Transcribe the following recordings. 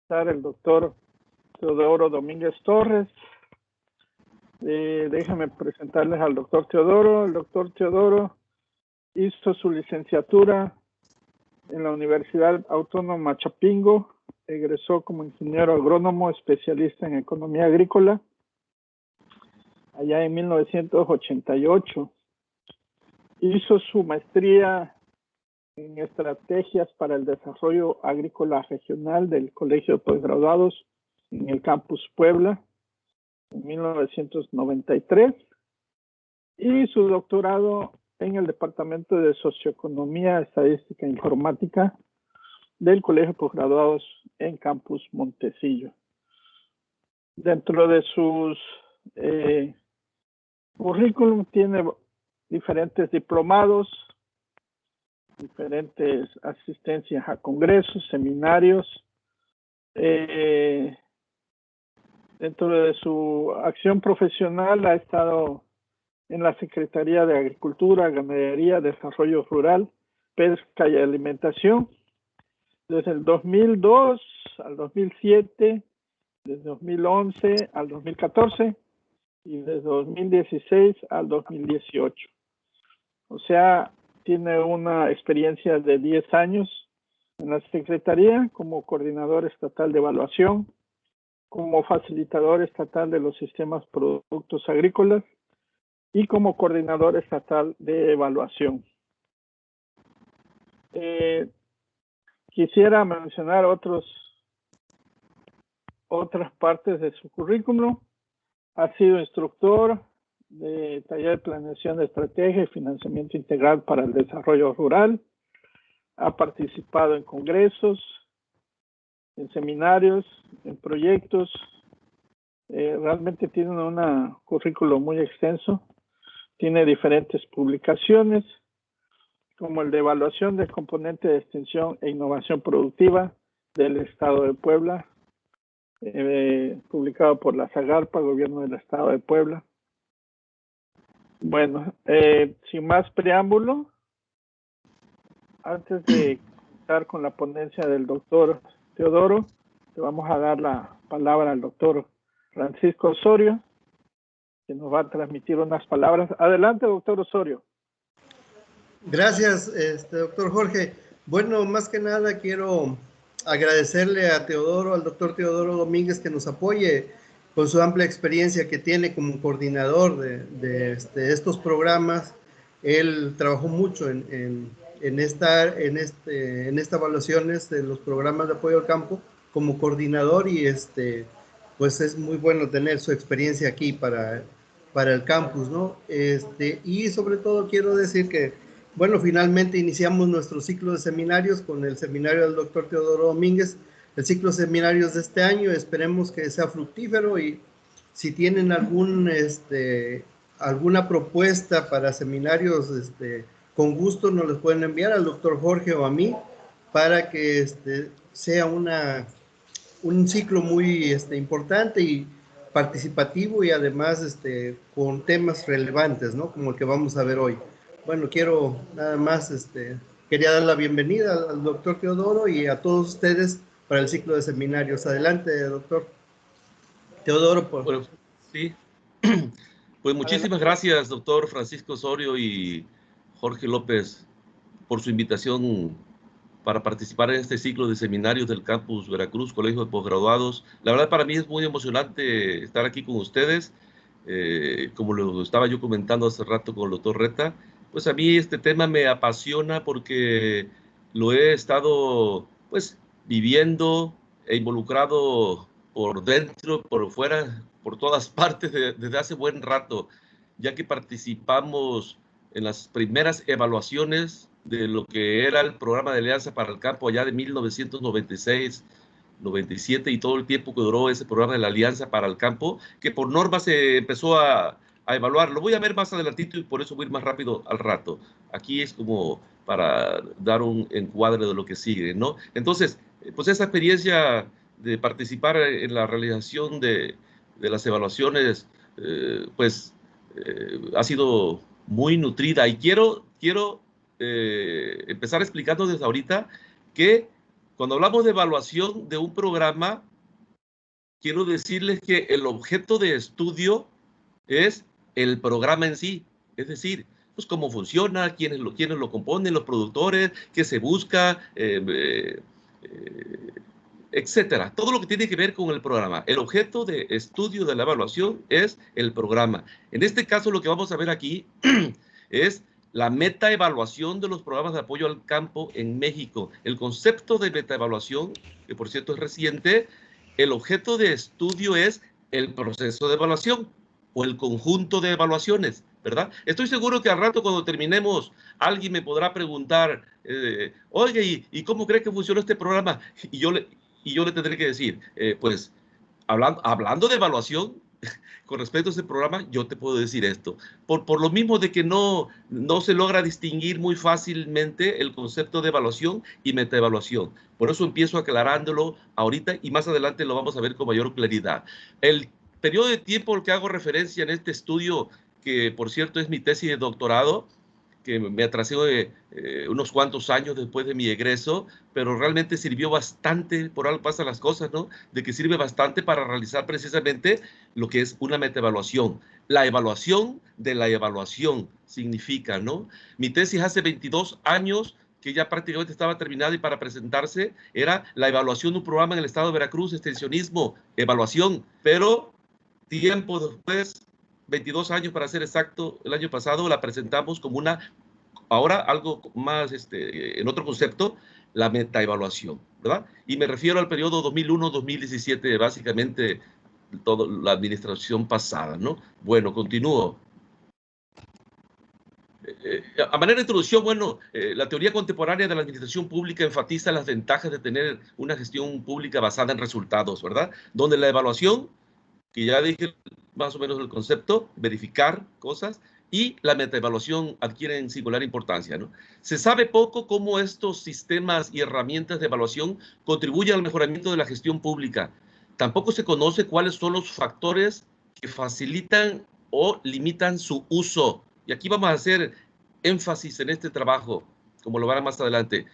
estar el doctor Teodoro Domínguez Torres. Déjame presentarles al doctor Teodoro. El doctor Teodoro hizo su licenciatura en la Universidad Autónoma Chapingo. Egresó como ingeniero agrónomo especialista en economía agrícola allá en 1988. Hizo su maestría en estrategias para el desarrollo agrícola regional del Colegio de Postgraduados en el Campus Puebla en 1993 y su doctorado en el Departamento de Socioeconomía, Estadística e Informática del Colegio de Postgraduados en Campus Montecillo. Dentro de sus currículum tiene diferentes diplomados, diferentes asistencias a congresos, seminarios. Dentro de su acción profesional ha estado en la Secretaría de Agricultura, Ganadería, Desarrollo Rural, Pesca y Alimentación desde el 2002 al 2007, desde 2011 al 2014 y desde 2016 al 2018. O sea, tiene una experiencia de 10 años en la Secretaría como coordinador estatal de evaluación, como facilitador estatal de los sistemas productos agrícolas y como coordinador estatal de evaluación. Quisiera mencionar otras partes de su currículum. Ha sido instructor de taller de planeación de estrategia y financiamiento integral para el desarrollo rural. Ha participado en congresos, en seminarios, en proyectos. Realmente tiene un currículo muy extenso. Tiene diferentes publicaciones, como el de evaluación del componente de extensión e innovación productiva del Estado de Puebla, publicado por la SAGARPA, Gobierno del Estado de Puebla. Bueno, sin más preámbulo, antes de comenzar con la ponencia del doctor Teodoro, le vamos a dar la palabra al doctor Francisco Osorio, que nos va a transmitir unas palabras. Adelante, doctor Osorio. Gracias, doctor Jorge. Bueno, más que nada quiero agradecerle a Teodoro, al doctor Teodoro Domínguez, que nos apoye con su amplia experiencia que tiene como coordinador de estos programas. Él trabajó mucho en estas evaluaciones de los programas de apoyo al campo como coordinador y pues es muy bueno tener su experiencia aquí para el campus, ¿no? Y sobre todo quiero decir que, bueno, finalmente iniciamos nuestro ciclo de seminarios con el seminario del doctor Teodoro Domínguez, el ciclo de seminarios de este año. Esperemos que sea fructífero y si tienen alguna propuesta para seminarios, con gusto nos les pueden enviar al doctor Jorge o a mí para que sea un ciclo muy importante y participativo y además con temas relevantes, ¿no? Como el que vamos a ver hoy. Bueno, quiero nada más, quería dar la bienvenida al doctor Teodoro y a todos ustedes para el ciclo de seminarios. Adelante, doctor Teodoro. Bueno, sí. Pues muchísimas gracias, doctor Francisco Osorio y Jorge López, por su invitación para participar en este ciclo de seminarios del Campus Veracruz, Colegio de Postgraduados. La verdad, para mí es muy emocionante estar aquí con ustedes. Como lo estaba yo comentando hace rato con el doctor Reta, pues a mí este tema me apasiona porque lo he estado pues viviendo e involucrado por dentro, por fuera, por todas partes desde hace buen rato, ya que participamos en las primeras evaluaciones de lo que era el programa de Alianza para el Campo allá de 1996, 97 y todo el tiempo que duró ese programa de la Alianza para el Campo, que por norma se empezó a evaluar. Lo voy a ver más adelantito y por eso voy a ir más rápido al rato. Aquí es como para dar un encuadre de lo que sigue, ¿no? Entonces, pues esa experiencia de participar en la realización de las evaluaciones, ha sido muy nutrida y quiero empezar explicando desde ahorita que Cuando hablamos de evaluación de un programa, quiero decirles que el objeto de estudio es el programa en sí, es decir, pues cómo funciona, quiénes lo componen, los productores, qué se busca, etcétera. Todo lo que tiene que ver con el programa. El objeto de estudio de la evaluación es el programa. En este caso, lo que vamos a ver aquí es la metaevaluación de los programas de apoyo al campo en México. El concepto de metaevaluación, que por cierto es reciente, el objeto de estudio es el proceso de evaluación o el conjunto de evaluaciones, ¿verdad? Estoy seguro que al rato cuando terminemos alguien me podrá preguntar, oye, ¿y cómo cree que funciona este programa? Y yo le tendré que decir, pues, hablando de evaluación, con respecto a ese programa, yo te puedo decir esto. Por lo mismo de que no se logra distinguir muy fácilmente el concepto de evaluación y metaevaluación. Por eso empiezo aclarándolo ahorita y más adelante lo vamos a ver con mayor claridad. El periodo de tiempo al que hago referencia en este estudio, que por cierto es mi tesis de doctorado, que me atrasé unos cuantos años después de mi egreso, pero realmente sirvió bastante, por algo pasan las cosas, ¿no? De que sirve bastante para realizar precisamente lo que es una metaevaluación. La evaluación de la evaluación significa, ¿no? Mi tesis hace 22 años, que ya prácticamente estaba terminada y para presentarse, era la evaluación de un programa en el estado de Veracruz, extensionismo, evaluación, pero tiempo después, 22 años para ser exacto, el año pasado la presentamos como ahora algo más, en otro concepto, la metaevaluación, ¿verdad? Y me refiero al periodo 2001-2017, básicamente toda la administración pasada, ¿no? Bueno, continúo. A manera de introducción, bueno, la teoría contemporánea de la administración pública enfatiza las ventajas de tener una gestión pública basada en resultados, ¿verdad? Donde la evaluación, que ya dije más o menos el concepto, verificar cosas, y la metaevaluación adquieren singular importancia, ¿no? Se sabe poco cómo estos sistemas y herramientas de evaluación contribuyen al mejoramiento de la gestión pública. Tampoco se conoce cuáles son los factores que facilitan o limitan su uso. Y aquí vamos a hacer énfasis en este trabajo, como lo verán más adelante.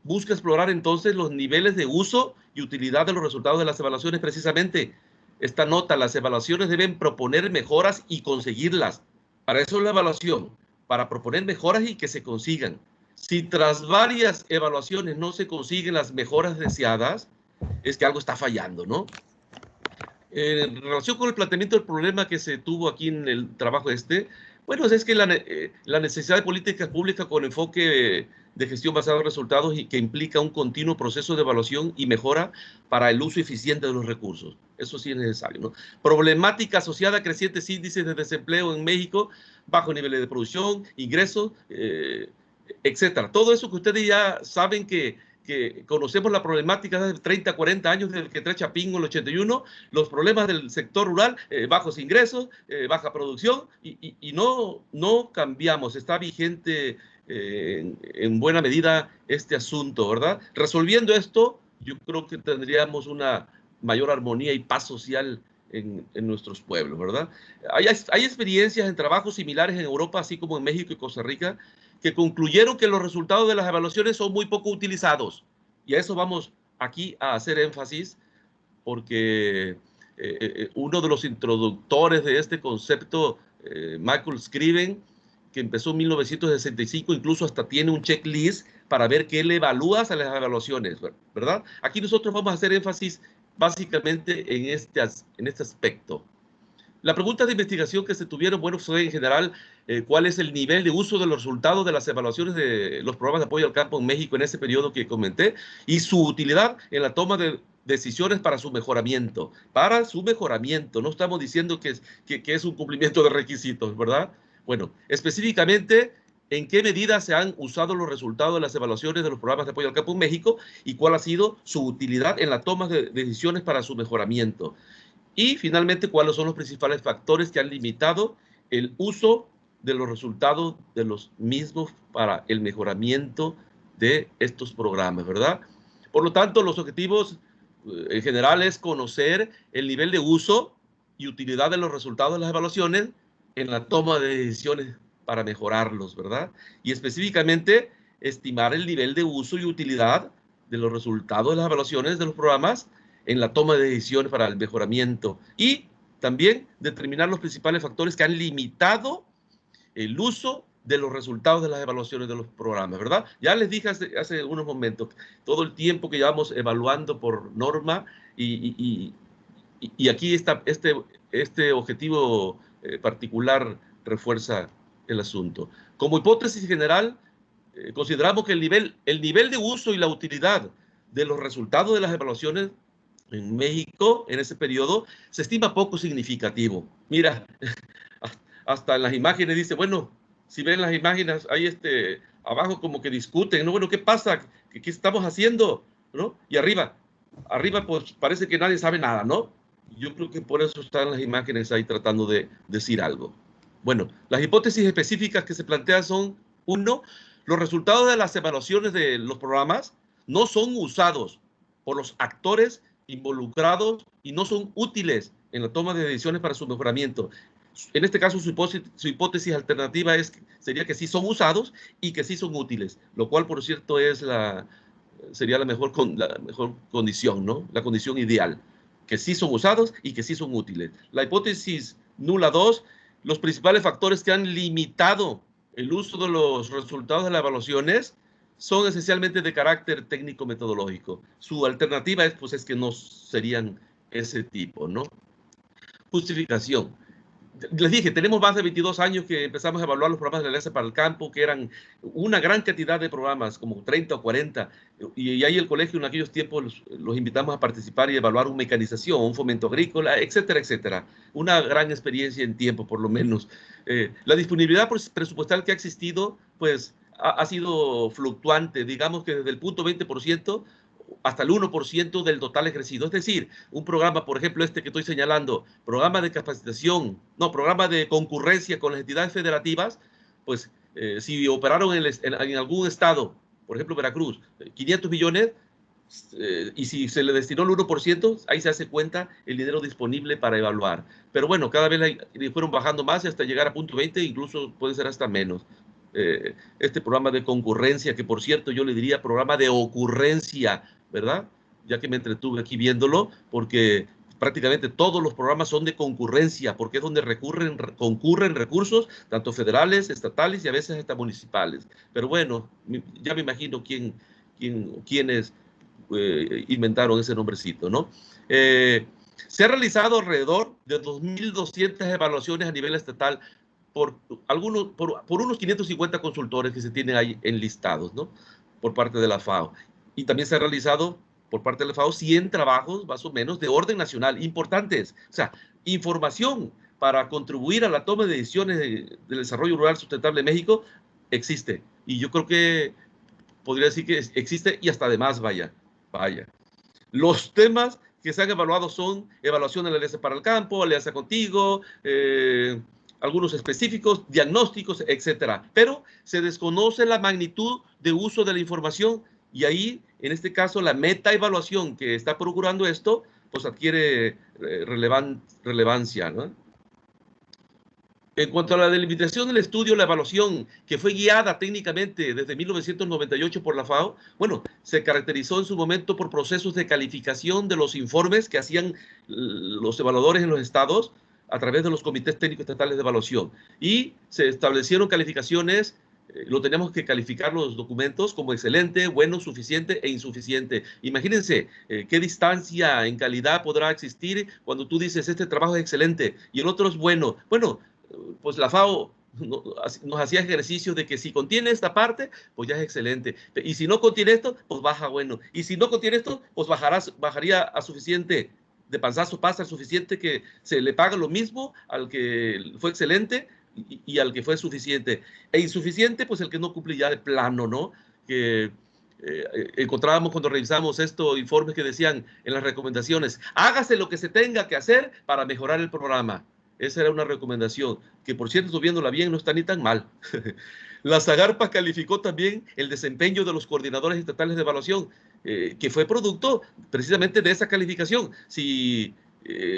Busca explorar entonces los niveles de uso y utilidad de los resultados de las evaluaciones precisamente. Esta nota, las evaluaciones deben proponer mejoras y conseguirlas. Para eso es la evaluación, para proponer mejoras y que se consigan. Si tras varias evaluaciones no se consiguen las mejoras deseadas, es que algo está fallando, ¿no? En relación con el planteamiento del problema que se tuvo aquí en el trabajo bueno, es que la necesidad de políticas públicas con enfoque de gestión basada en resultados y que implica un continuo proceso de evaluación y mejora para el uso eficiente de los recursos. Eso sí es necesario, ¿no? Problemática asociada a crecientes índices de desempleo en México, bajos niveles de producción, ingresos, etcétera. Todo eso que ustedes ya saben que conocemos la problemática de 30, 40 años desde que entré Chapingo en el 81, los problemas del sector rural, bajos ingresos, baja producción, y no cambiamos, está vigente en buena medida este asunto, ¿verdad? Resolviendo esto, yo creo que tendríamos una mayor armonía y paz social en nuestros pueblos, ¿verdad? Hay experiencias en trabajos similares en Europa, así como en México y Costa Rica, que concluyeron que los resultados de las evaluaciones son muy poco utilizados. Y a eso vamos aquí a hacer énfasis, porque uno de los introductores de este concepto, Michael Scriven, que empezó en 1965, incluso hasta tiene un checklist para ver qué le evalúas a las evaluaciones, ¿verdad? Aquí nosotros vamos a hacer énfasis básicamente en este aspecto. La pregunta de investigación que se tuvieron, bueno, fue en general, ¿cuál es el nivel de uso de los resultados de las evaluaciones de los programas de apoyo al campo en México en ese periodo que comenté y su utilidad en la toma de decisiones para su mejoramiento? Para su mejoramiento, no estamos diciendo que es un cumplimiento de requisitos, ¿verdad? Bueno, específicamente, ¿en qué medida se han usado los resultados de las evaluaciones de los programas de apoyo al campo en México y cuál ha sido su utilidad en la toma de decisiones para su mejoramiento? Y finalmente, ¿cuáles son los principales factores que han limitado el uso de los resultados de los mismos para el mejoramiento de estos programas, ¿verdad? Por lo tanto, los objetivos en general es conocer el nivel de uso y utilidad de los resultados de las evaluaciones en la toma de decisiones para mejorarlos, ¿verdad? Y específicamente, estimar el nivel de uso y utilidad de los resultados de las evaluaciones de los programas en la toma de decisiones para el mejoramiento y también determinar los principales factores que han limitado el uso de los resultados de las evaluaciones de los programas, ¿verdad? Ya les dije hace unos momentos, todo el tiempo que llevamos evaluando por norma y aquí está este objetivo particular refuerza el asunto. Como hipótesis general, consideramos que el nivel de uso y la utilidad de los resultados de las evaluaciones en México en ese periodo se estima poco significativo. Mira, hasta en las imágenes dice, bueno, si ven las imágenes, ahí abajo como que discuten, ¿no? Bueno, ¿qué pasa? ¿Qué estamos haciendo? ¿No? Y arriba pues parece que nadie sabe nada, ¿no? Yo creo que por eso están las imágenes ahí tratando de decir algo. Bueno, las hipótesis específicas que se plantean son, uno, los resultados de las evaluaciones de los programas no son usados por los actores involucrados y no son útiles en la toma de decisiones para su mejoramiento. En este caso, su hipótesis alternativa sería que sí son usados y que sí son útiles, lo cual, por cierto, sería la mejor condición, ¿no? La condición ideal, que sí son usados y que sí son útiles. La hipótesis nula 2, los principales factores que han limitado el uso de los resultados de las evaluaciones son esencialmente de carácter técnico-metodológico. Su alternativa es que no serían ese tipo, ¿no? Justificación. Les dije, tenemos más de 22 años que empezamos a evaluar los programas de la Alianza para el Campo, que eran una gran cantidad de programas, como 30 o 40, y ahí el colegio en aquellos tiempos los invitamos a participar y evaluar una mecanización, un fomento agrícola, etcétera, etcétera. Una gran experiencia en tiempo, por lo menos. La disponibilidad presupuestal que ha existido, pues, ha sido fluctuante, digamos que desde el punto 20% hasta el 1% del total ejercido. Es decir, un programa, por ejemplo, que estoy señalando, programa de capacitación, no, programa de concurrencia con las entidades federativas, pues si operaron en algún estado, por ejemplo, Veracruz, 500 millones, y si se le destinó el 1%, ahí se hace cuenta el dinero disponible para evaluar. Pero bueno, cada vez fueron bajando más hasta llegar a punto 20, incluso puede ser hasta menos. Este programa de concurrencia, que por cierto yo le diría programa de ocurrencia, ¿verdad? Ya que me entretuve aquí viéndolo, porque prácticamente todos los programas son de concurrencia, porque es donde concurren recursos, tanto federales, estatales y a veces hasta municipales. Pero bueno, ya me imagino quiénes inventaron ese nombrecito, ¿no? Se ha realizado alrededor de 2.200 evaluaciones a nivel estatal por unos 550 consultores que se tienen ahí enlistados, ¿no? Por parte de la FAO. Y también se ha realizado por parte de la FAO 100 trabajos más o menos de orden nacional importantes. O sea, información para contribuir a la toma de decisiones del desarrollo rural sustentable de México existe. Y yo creo que podría decir que existe y hasta además, vaya. Los temas que se han evaluado son evaluación de la Alianza para el Campo, Alianza Contigo, algunos específicos, diagnósticos, etcétera. Pero se desconoce la magnitud de uso de la información y ahí, en este caso, la metaevaluación que está procurando esto, pues adquiere relevancia, ¿no? En cuanto a la delimitación del estudio, la evaluación que fue guiada técnicamente desde 1998 por la FAO, bueno, se caracterizó en su momento por procesos de calificación de los informes que hacían los evaluadores en los estados a través de los comités técnicos estatales de evaluación. Y se establecieron calificaciones, lo tenemos que calificar los documentos como excelente, bueno, suficiente e insuficiente. Imagínense qué distancia en calidad podrá existir cuando tú dices este trabajo es excelente y el otro es bueno. Bueno, pues la FAO nos hacía ejercicios de que si contiene esta parte, pues ya es excelente. Y si no contiene esto, pues baja bueno. Y si no contiene esto, pues bajaría a suficiente. De panzazo pasa suficiente que se le paga lo mismo al que fue excelente y al que fue suficiente. E insuficiente, pues el que no cumple ya de plano, ¿no? Que encontrábamos cuando revisamos estos informes que decían en las recomendaciones, hágase lo que se tenga que hacer para mejorar el programa. Esa era una recomendación, que por cierto, viéndola bien, no está ni tan mal. La Zagarpa calificó también el desempeño de los coordinadores estatales de evaluación, que fue producto precisamente de esa calificación. Si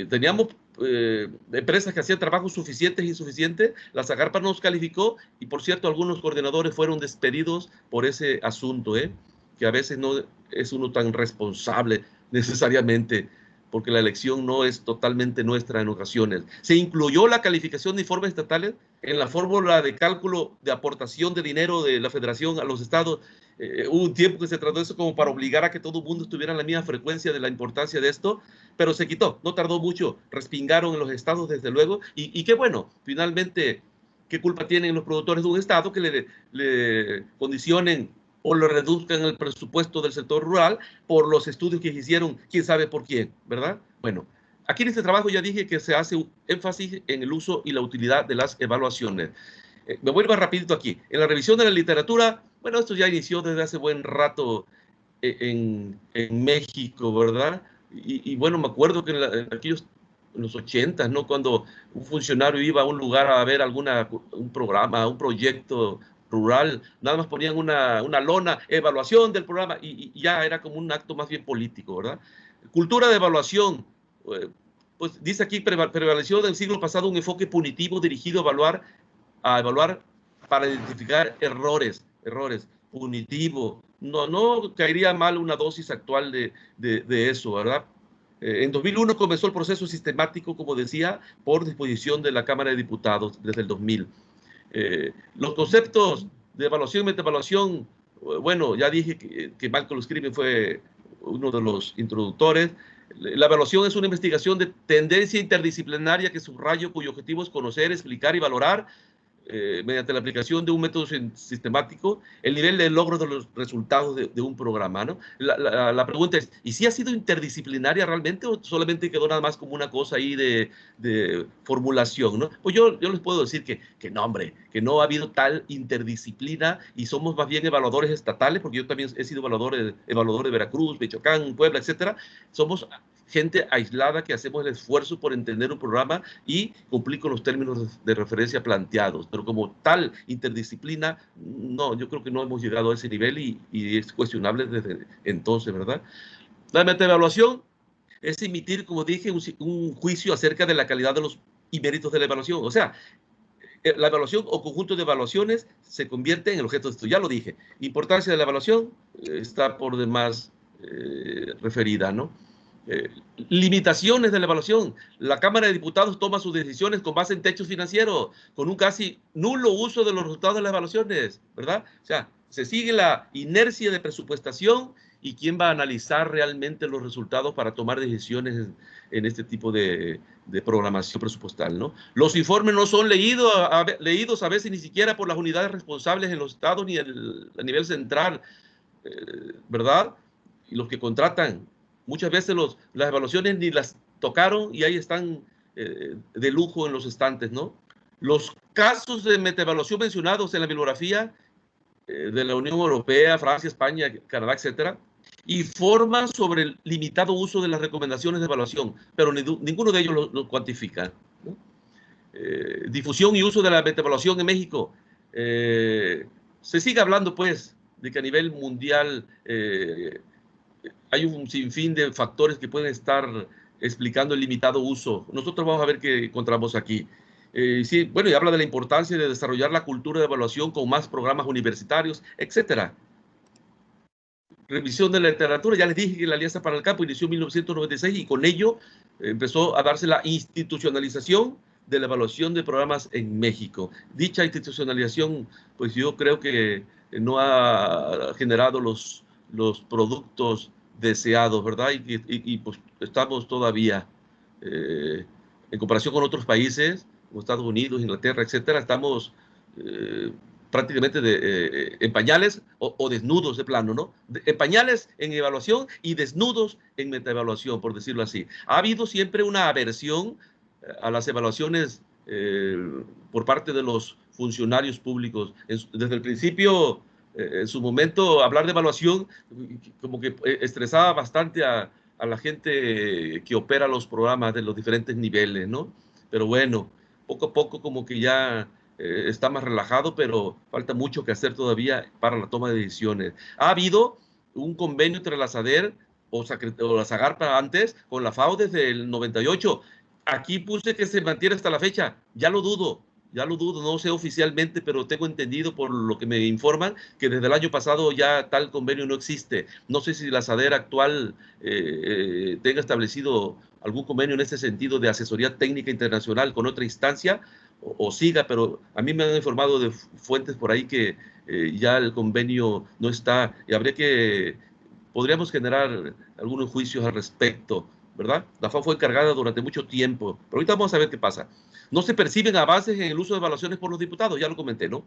teníamos empresas que hacían trabajos suficientes e insuficientes, la Zagarpa nos calificó y, por cierto, algunos coordinadores fueron despedidos por ese asunto, que a veces no es uno tan responsable necesariamente, porque la elección no es totalmente nuestra en ocasiones. Se incluyó la calificación de informes estatales en la fórmula de cálculo de aportación de dinero de la federación a los estados. Hubo un tiempo que se trató de eso como para obligar a que todo el mundo estuviera en la misma frecuencia de la importancia de esto, pero se quitó, no tardó mucho, respingaron en los estados desde luego, y qué bueno, finalmente, ¿qué culpa tienen los productores de un estado que le condicionen o lo reduzcan el presupuesto del sector rural por los estudios que hicieron, quién sabe por quién, ¿verdad? Bueno, aquí en este trabajo ya dije que se hace énfasis en el uso y la utilidad de las evaluaciones. Me vuelvo rapidito aquí. En la revisión de la literatura, bueno, esto ya inició desde hace buen rato en México, ¿verdad? Y bueno, me acuerdo que en los 80, ¿no? Cuando un funcionario iba a un lugar a ver un programa, un proyecto rural, nada más ponían una lona, evaluación del programa, y ya era como un acto más bien político, ¿verdad? Cultura de evaluación, pues dice aquí, prevaleció del siglo pasado un enfoque punitivo dirigido a evaluar para identificar errores, punitivo. No caería mal una dosis actual de eso, ¿verdad? En 2001 comenzó el proceso sistemático, como decía, por disposición de la Cámara de Diputados desde el 2000. Los conceptos de evaluación y metaevaluación, bueno, ya dije que Malcolm Scriven fue uno de los introductores. La evaluación es una investigación de tendencia interdisciplinaria que subrayo, cuyo objetivo es conocer, explicar y valorar mediante la aplicación de un método sistemático, el nivel de logro de los resultados de un programa, ¿no? La pregunta es, ¿y si ha sido interdisciplinaria realmente o solamente quedó nada más como una cosa ahí de formulación, ¿no? Pues yo les puedo decir que no, hombre, que no ha habido tal interdisciplina y somos más bien evaluadores estatales, porque yo también he sido evaluador de Veracruz, Michoacán, Puebla, etcétera. Somos gente aislada que hacemos el esfuerzo por entender un programa y cumplir con los términos de referencia planteados. Pero como tal interdisciplina, no, yo creo que no hemos llegado a ese nivel y es cuestionable desde entonces, ¿verdad? La metaevaluación es emitir, como dije, un juicio acerca de la calidad de los y méritos de la evaluación. O sea, la evaluación o conjunto de evaluaciones se convierte en el objeto de esto. Ya lo dije. Importancia de la evaluación está por demás referida, ¿no? Limitaciones de la evaluación. La Cámara de Diputados toma sus decisiones con base en techos financieros, con un casi nulo uso de los resultados de las evaluaciones, ¿verdad? O sea, se sigue la inercia de presupuestación y quién va a analizar realmente los resultados para tomar decisiones en este tipo de programación presupuestal, ¿no? Los informes no son leídos a veces ni siquiera por las unidades responsables en los estados ni a nivel central, ¿verdad? Y los que contratan. Muchas veces las evaluaciones ni las tocaron y ahí están de lujo en los estantes, ¿no? Los casos de metaevaluación mencionados en la bibliografía de la Unión Europea, Francia, España, Canadá, etcétera, informan sobre el limitado uso de las recomendaciones de evaluación, pero ninguno de ellos lo cuantifica, ¿no? Difusión y uso de la metaevaluación en México. Se sigue hablando, pues, de que a nivel mundial hay un sinfín de factores que pueden estar explicando el limitado uso. Nosotros vamos a ver qué encontramos aquí. Sí, bueno, y habla de la importancia de desarrollar la cultura de evaluación con más programas universitarios, etcétera. Revisión de la literatura, ya les dije que la Alianza para el Campo inició en 1996 y con ello empezó a darse la institucionalización de la evaluación de programas en México. Dicha institucionalización, pues yo creo que no ha generado los productos deseados, ¿verdad? Y pues estamos todavía, en comparación con otros países, como Estados Unidos, Inglaterra, etcétera, estamos prácticamente en pañales o desnudos de plano, ¿no? En pañales en evaluación y desnudos en metaevaluación, por decirlo así. Ha habido siempre una aversión a las evaluaciones por parte de los funcionarios públicos. Desde el principio, en su momento, hablar de evaluación como que estresaba bastante a la gente que opera los programas de los diferentes niveles, ¿no? Pero bueno, poco a poco como que ya está más relajado, pero falta mucho que hacer todavía para la toma de decisiones. Ha habido un convenio entre la SADER o la SAGARPA antes con la FAO desde el 98. Aquí puse que se mantiene hasta la fecha. Ya lo dudo. ya lo dudo, no sé oficialmente, pero tengo entendido por lo que me informan que desde el año pasado ya tal convenio no existe. No sé si la SADER actual tenga establecido algún convenio en ese sentido de asesoría técnica internacional con otra instancia o siga, pero a mí me han informado de fuentes por ahí que ya el convenio no está y podríamos generar algunos juicios al respecto, ¿verdad? La FAO fue encargada durante mucho tiempo, pero ahorita vamos a ver qué pasa. No se perciben avances en el uso de evaluaciones por los diputados, ya lo comenté, ¿no?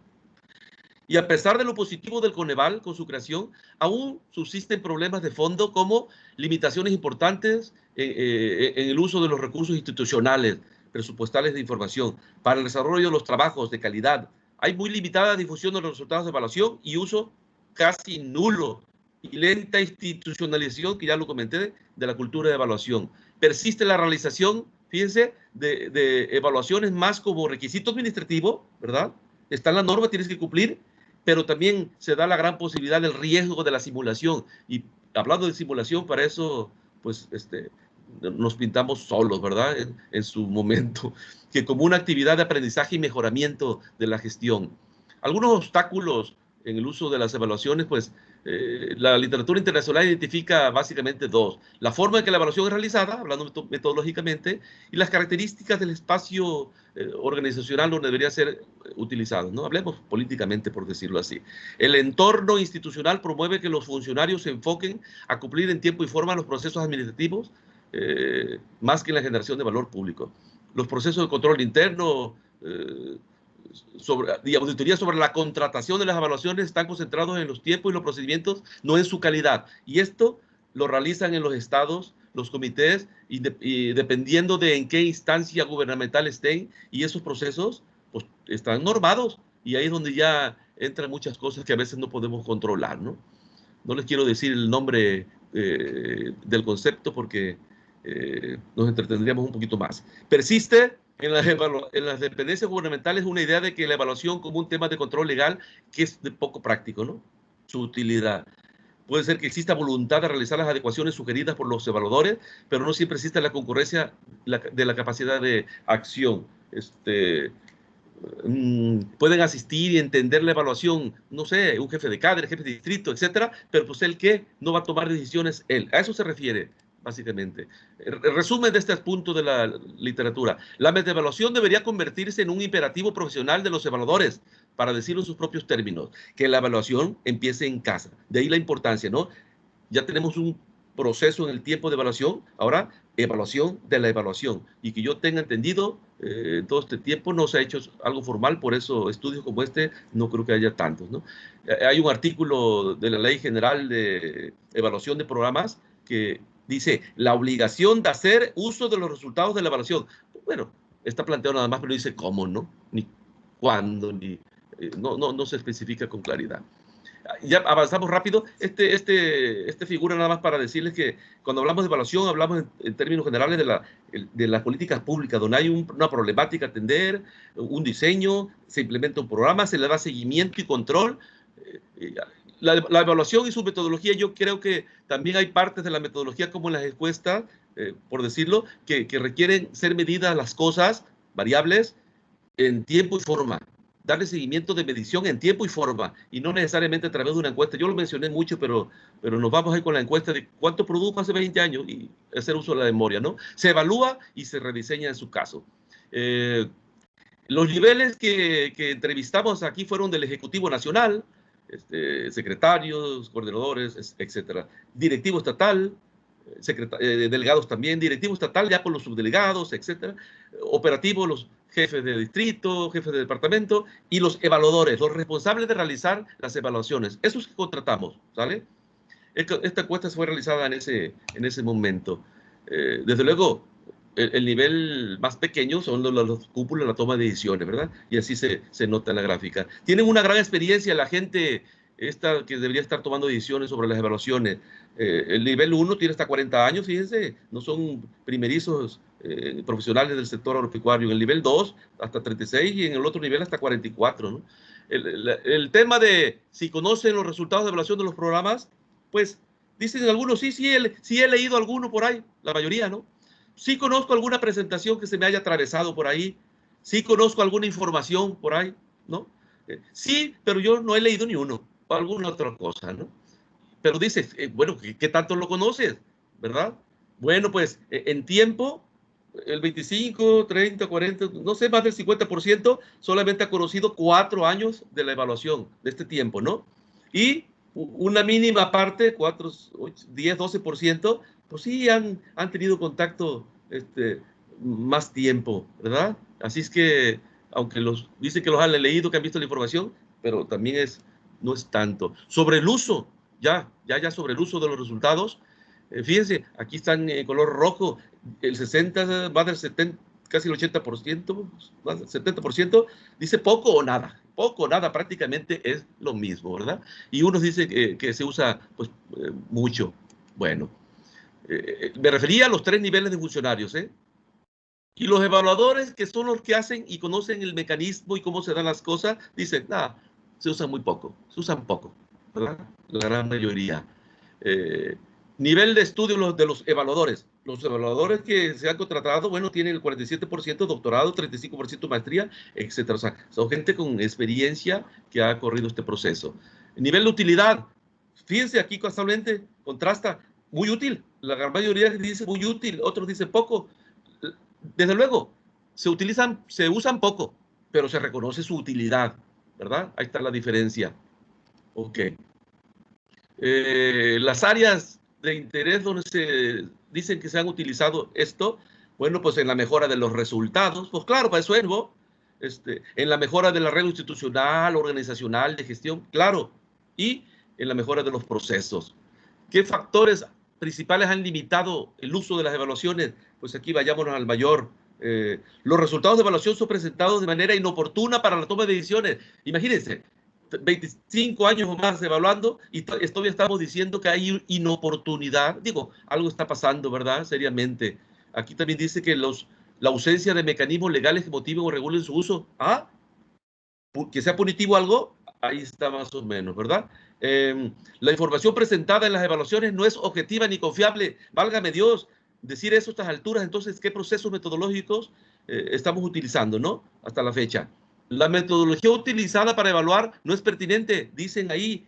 Y a pesar de lo positivo del Coneval con su creación, aún subsisten problemas de fondo como limitaciones importantes en el uso de los recursos institucionales, presupuestales de información para el desarrollo de los trabajos de calidad. Hay muy limitada difusión de los resultados de evaluación y uso casi nulo y lenta institucionalización, que ya lo comenté, de la cultura de evaluación. Persiste la realización, fíjense, de evaluaciones más como requisito administrativo, ¿verdad? Está en la norma, tienes que cumplir, pero también se da la gran posibilidad del riesgo de la simulación. Y hablando de simulación, para eso, pues, nos pintamos solos, ¿verdad? En su momento, que como una actividad de aprendizaje y mejoramiento de la gestión. Algunos obstáculos en el uso de las evaluaciones, pues, la literatura internacional identifica básicamente dos: la forma en que la evaluación es realizada, hablando metodológicamente, y las características del espacio organizacional donde debería ser utilizado, ¿no? Hablemos políticamente, por decirlo así. El entorno institucional promueve que los funcionarios se enfoquen a cumplir en tiempo y forma los procesos administrativos, más que en la generación de valor público. Los procesos de control interno, de auditoría sobre la contratación de las evaluaciones están concentrados en los tiempos y los procedimientos, no en su calidad. Y esto lo realizan en los estados, los comités, y dependiendo de en qué instancia gubernamental estén, y esos procesos pues, están normados, y ahí es donde ya entran muchas cosas que a veces no podemos controlar, ¿no? No les quiero decir el nombre del concepto porque nos entretendríamos un poquito más. Persiste en las dependencias gubernamentales una idea de que la evaluación como un tema de control legal que es de poco práctico, ¿no? Su utilidad. Puede ser que exista voluntad de realizar las adecuaciones sugeridas por los evaluadores, pero no siempre existe la concurrencia de la capacidad de acción. Pueden asistir y entender la evaluación, no sé, un jefe de cadre, jefe de distrito, etcétera, pero pues él que no va a tomar decisiones él. A eso se refiere, básicamente. El resumen de este punto de la literatura: la metaevaluación debería convertirse en un imperativo profesional de los evaluadores, para decirlo en sus propios términos, que la evaluación empiece en casa. De ahí la importancia, ¿no? Ya tenemos un proceso en el tiempo de evaluación, ahora evaluación de la evaluación, y que yo tenga entendido, en todo este tiempo no se ha hecho algo formal, por eso estudios como este no creo que haya tantos, ¿no? Hay un artículo de la Ley General de Evaluación de Programas que dice la obligación de hacer uso de los resultados de la evaluación. Bueno, está planteado nada más, pero no dice cómo, ¿no? Ni cuándo, ni no se especifica con claridad. Ya avanzamos rápido. Este figura nada más para decirles que cuando hablamos de evaluación, hablamos en términos generales de las políticas públicas, donde hay una problemática a atender, un diseño, se implementa un programa, se le da seguimiento y control. La evaluación y su metodología, yo creo que también hay partes de la metodología, como en las encuestas, por decirlo, que requieren ser medidas las cosas, variables, en tiempo y forma. Darle seguimiento de medición en tiempo y forma, y no necesariamente a través de una encuesta. Yo lo mencioné mucho, pero nos vamos ahí con la encuesta de cuánto produjo hace 20 años y hacer uso de la memoria, ¿no? Se evalúa y se rediseña en su caso. Los niveles que entrevistamos aquí fueron del Ejecutivo Nacional, secretarios, coordinadores, etcétera. Directivo estatal, delegados también, directivo estatal ya con los subdelegados, etcétera. Operativo, los jefes de distrito, jefes de departamento, y los evaluadores, los responsables de realizar las evaluaciones, esos que contratamos, ¿sale? Esta encuesta fue realizada en ese momento. Desde luego, el nivel más pequeño son los cúpulas, la toma de decisiones, ¿verdad? Y así se nota en la gráfica. Tienen una gran experiencia la gente esta que debería estar tomando decisiones sobre las evaluaciones. El nivel 1 tiene hasta 40 años, fíjense, no son primerizos profesionales del sector agropecuario. En el nivel 2 hasta 36 y en el otro nivel hasta 44, ¿no? El tema de si conocen los resultados de evaluación de los programas, pues dicen algunos, sí he leído alguno por ahí, la mayoría, ¿no? Sí conozco alguna presentación que se me haya atravesado por ahí, Sí conozco alguna información por ahí, ¿no? Sí, pero yo no he leído ni uno, o alguna otra cosa, ¿no? Pero dices, bueno, ¿qué tanto lo conoces? ¿Verdad? Bueno, pues en tiempo, el 25, 30, 40, no sé, más del 50% solamente ha conocido 4 años de la evaluación de este tiempo, ¿no? Y una mínima parte, 4, 8, 10, 12%, pues sí han tenido contacto más tiempo, ¿verdad? Así es que, aunque dicen que los han leído, que han visto la información, pero también no es tanto. Sobre el uso, ya sobre el uso de los resultados, fíjense, aquí están en color rojo, el 60, más del 70, casi el 80%, más del 70%, dice poco o nada, prácticamente es lo mismo, ¿verdad? Y unos dicen que se usa pues mucho. Bueno, me refería a los 3 niveles de funcionarios, ¿eh? Y los evaluadores, que son los que hacen y conocen el mecanismo y cómo se dan las cosas, dicen, nada, se usan muy poco, se usan poco, ¿verdad? La gran mayoría. Eh, Nivel de estudio de los evaluadores. Los evaluadores que se han contratado, bueno, tienen el 47% doctorado, 35% maestría, etcétera. O sea, son gente con experiencia que ha corrido este proceso. Nivel de utilidad. Fíjense aquí casualmente, contrasta, muy útil. La gran mayoría dice muy útil, otros dicen poco. Desde luego, se usan poco, pero se reconoce su utilidad, ¿verdad? Ahí está la diferencia. Ok. Las áreas de interés donde se dicen que se han utilizado esto, bueno, pues en la mejora de los resultados, pues claro, para eso es, ¿no? En la mejora de la red institucional, organizacional, de gestión, claro, y en la mejora de los procesos. ¿Qué factores principales han limitado el uso de las evaluaciones? Pues aquí vayámonos al mayor. Los resultados de evaluación son presentados de manera inoportuna para la toma de decisiones. Imagínense, 25 años o más evaluando y todavía estamos diciendo que hay inoportunidad. Digo, algo está pasando, ¿verdad? Seriamente. Aquí también dice que la ausencia de mecanismos legales que motiven o regulen su uso. Ah, que sea punitivo algo, ahí está más o menos, ¿verdad? La información presentada en las evaluaciones no es objetiva ni confiable. Válgame Dios, decir eso a estas alturas, entonces, ¿qué procesos metodológicos estamos utilizando, no? Hasta la fecha. La metodología utilizada para evaluar no es pertinente, dicen ahí.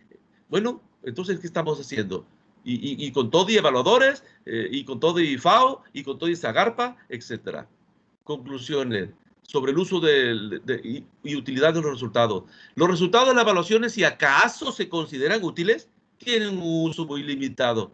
Bueno, entonces, ¿qué estamos haciendo? Y con todo y evaluadores, y con todo y FAO, y con todo y Zagarpa, etcétera. Conclusiones sobre el uso y utilidad de los resultados. Los resultados de las evaluaciones, si acaso se consideran útiles, tienen un uso muy limitado.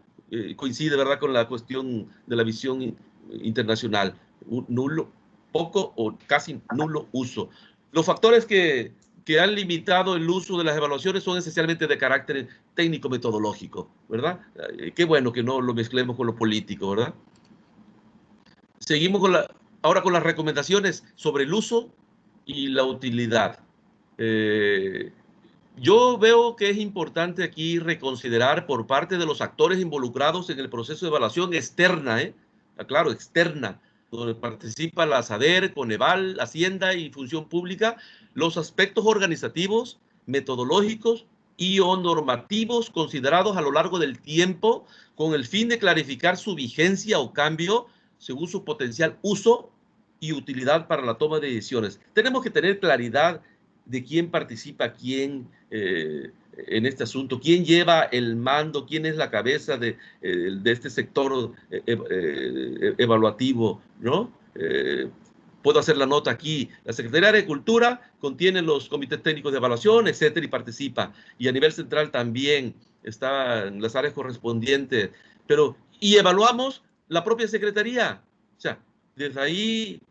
Coincide, ¿verdad?, con la cuestión de la visión internacional. Nulo, poco o casi nulo uso. Los factores que han limitado el uso de las evaluaciones son esencialmente de carácter técnico-metodológico, ¿verdad? Qué bueno que no lo mezclemos con lo político, ¿verdad? Seguimos ahora con las recomendaciones sobre el uso y la utilidad. Yo veo que es importante aquí reconsiderar por parte de los actores involucrados en el proceso de evaluación externa, claro, externa, donde participa la SADER, Coneval, Hacienda y Función Pública, los aspectos organizativos, metodológicos y o normativos considerados a lo largo del tiempo con el fin de clarificar su vigencia o cambio según su potencial uso y utilidad para la toma de decisiones. Tenemos que tener claridad de quién participa, quién en este asunto, quién lleva el mando, quién es la cabeza de este sector evaluativo, ¿no? Puedo hacer la nota aquí. La Secretaría de Agricultura contiene los comités técnicos de evaluación, etcétera, y participa. Y a nivel central también están las áreas correspondientes. Y evaluamos la propia Secretaría. O sea, desde ahí,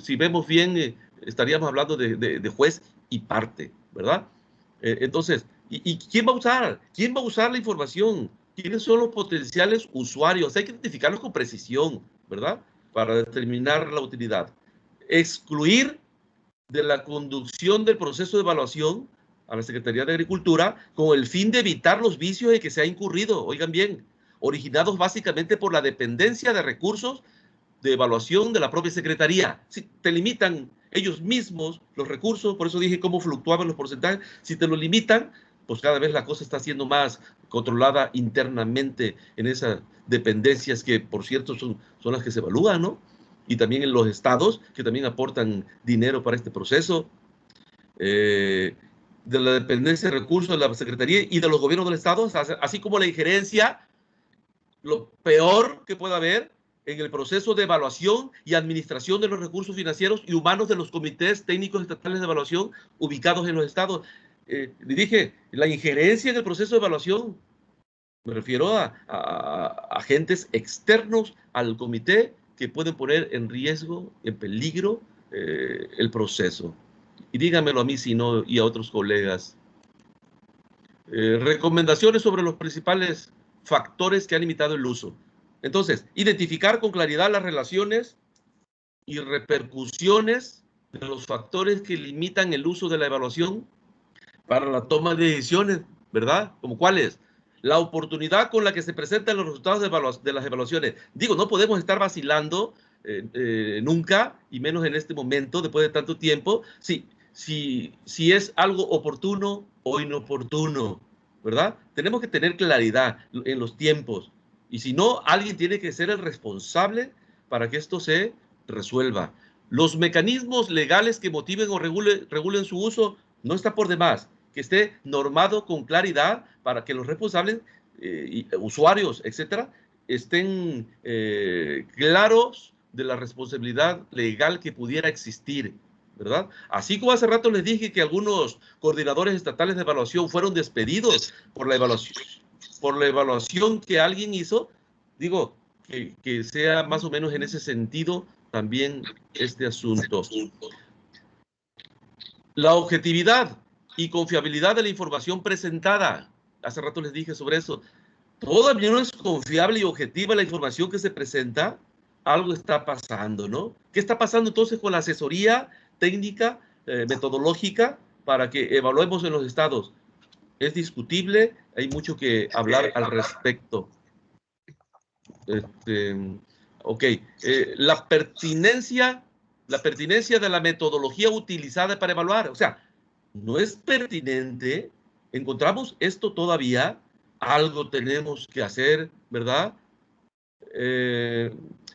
si vemos bien, estaríamos hablando de juez y parte, ¿verdad? Entonces, ¿y quién va a usar? ¿Quién va a usar la información? ¿Quiénes son los potenciales usuarios? Hay que identificarlos con precisión, ¿verdad? Para determinar la utilidad. Excluir de la conducción del proceso de evaluación a la Secretaría de Agricultura con el fin de evitar los vicios en que se ha incurrido, oigan bien, originados básicamente por la dependencia de recursos de evaluación de la propia Secretaría. Si te limitan ellos mismos los recursos, por eso dije cómo fluctuaban los porcentajes, si te lo limitan, pues cada vez la cosa está siendo más controlada internamente en esas dependencias que, por cierto, son las que se evalúan, ¿no? y también en los estados, que también aportan dinero para este proceso, de la dependencia de recursos de la Secretaría y de los gobiernos del estado, así como la injerencia, lo peor que pueda haber en el proceso de evaluación y administración de los recursos financieros y humanos de los comités técnicos estatales de evaluación ubicados en los estados. Dije, la injerencia en el proceso de evaluación, me refiero a agentes externos al comité que pueden poner en riesgo, en peligro, el proceso. Y díganmelo a mí si no, y a otros colegas. Recomendaciones sobre los principales factores que han limitado el uso. Entonces, identificar con claridad las relaciones y repercusiones de los factores que limitan el uso de la evaluación para la toma de decisiones, ¿verdad? ¿Como cuáles? La oportunidad con la que se presentan los resultados de las evaluaciones. Digo, no podemos estar vacilando nunca, y menos en este momento, después de tanto tiempo, si es algo oportuno o inoportuno, ¿verdad? Tenemos que tener claridad en los tiempos. Y si no, alguien tiene que ser el responsable para que esto se resuelva. Los mecanismos legales que motiven o regulen su uso no está por demás. Que esté normado con claridad para que los responsables, usuarios, etcétera, estén claros de la responsabilidad legal que pudiera existir, ¿verdad? Así como hace rato les dije que algunos coordinadores estatales de evaluación fueron despedidos por la evaluación que alguien hizo, digo, que sea más o menos en ese sentido también este asunto. La objetividad y confiabilidad de la información presentada. Hace rato les dije sobre eso. Todavía no es confiable y objetiva la información que se presenta. Algo está pasando, ¿no? ¿Qué está pasando entonces con la asesoría técnica, metodológica, para que evaluemos en los estados? Es discutible, hay mucho que hablar al respecto. Ok, la pertinencia de la metodología utilizada para evaluar. O sea, no es pertinente. Encontramos esto todavía. Algo tenemos que hacer, ¿verdad?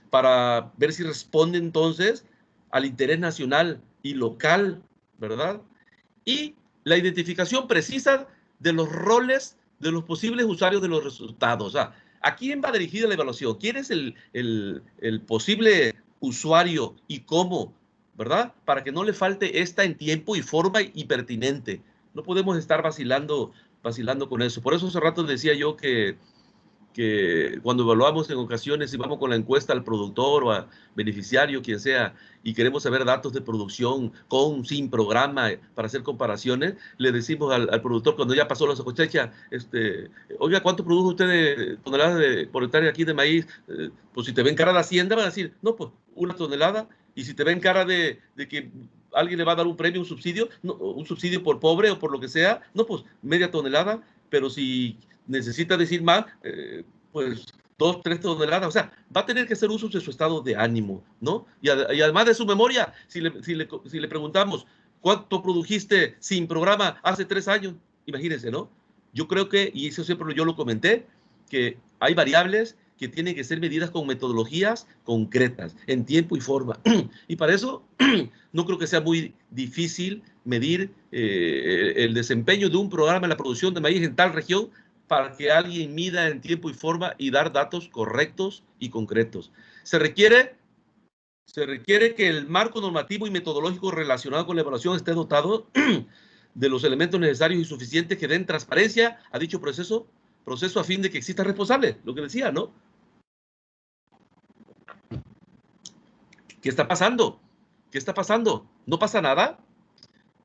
Para ver si responde entonces al interés nacional y local, ¿verdad? Y la identificación precisa de los roles de los posibles usuarios de los resultados. O sea, ¿a quién va dirigida la evaluación? ¿Quién es el posible usuario y cómo? ¿Verdad? Para que no le falte esta en tiempo y forma y pertinente. No podemos estar vacilando con eso. Por eso hace rato decía yo que cuando evaluamos en ocasiones, si vamos con la encuesta al productor o al beneficiario, quien sea, y queremos saber datos de producción con, sin programa para hacer comparaciones, le decimos al productor cuando ya pasó la cosecha, oiga, ¿cuánto produjo usted de toneladas por hectárea aquí de maíz? Pues si te ven cara de Hacienda, van a decir, no, pues 1 tonelada. Y si te ven cara de que alguien le va a dar un premio, un subsidio, no, un subsidio por pobre o por lo que sea, no, pues media tonelada. Pero si necesita decir más, pues 2, 3 toneladas. O sea, va a tener que hacer uso de su estado de ánimo, ¿no? Y además de su memoria, si le preguntamos, ¿cuánto produjiste sin programa hace 3 años? Imagínense, ¿no? Yo creo que, y eso siempre yo lo comenté, que hay variables que tienen que ser medidas con metodologías concretas, en tiempo y forma. Y para eso, no creo que sea muy difícil medir el desempeño de un programa en la producción de maíz en tal región para que alguien mida en tiempo y forma y dar datos correctos y concretos. Se requiere que el marco normativo y metodológico relacionado con la evaluación esté dotado de los elementos necesarios y suficientes que den transparencia a dicho proceso a fin de que exista responsable, lo que decía, ¿no? ¿Qué está pasando? ¿Qué está pasando? ¿No pasa nada?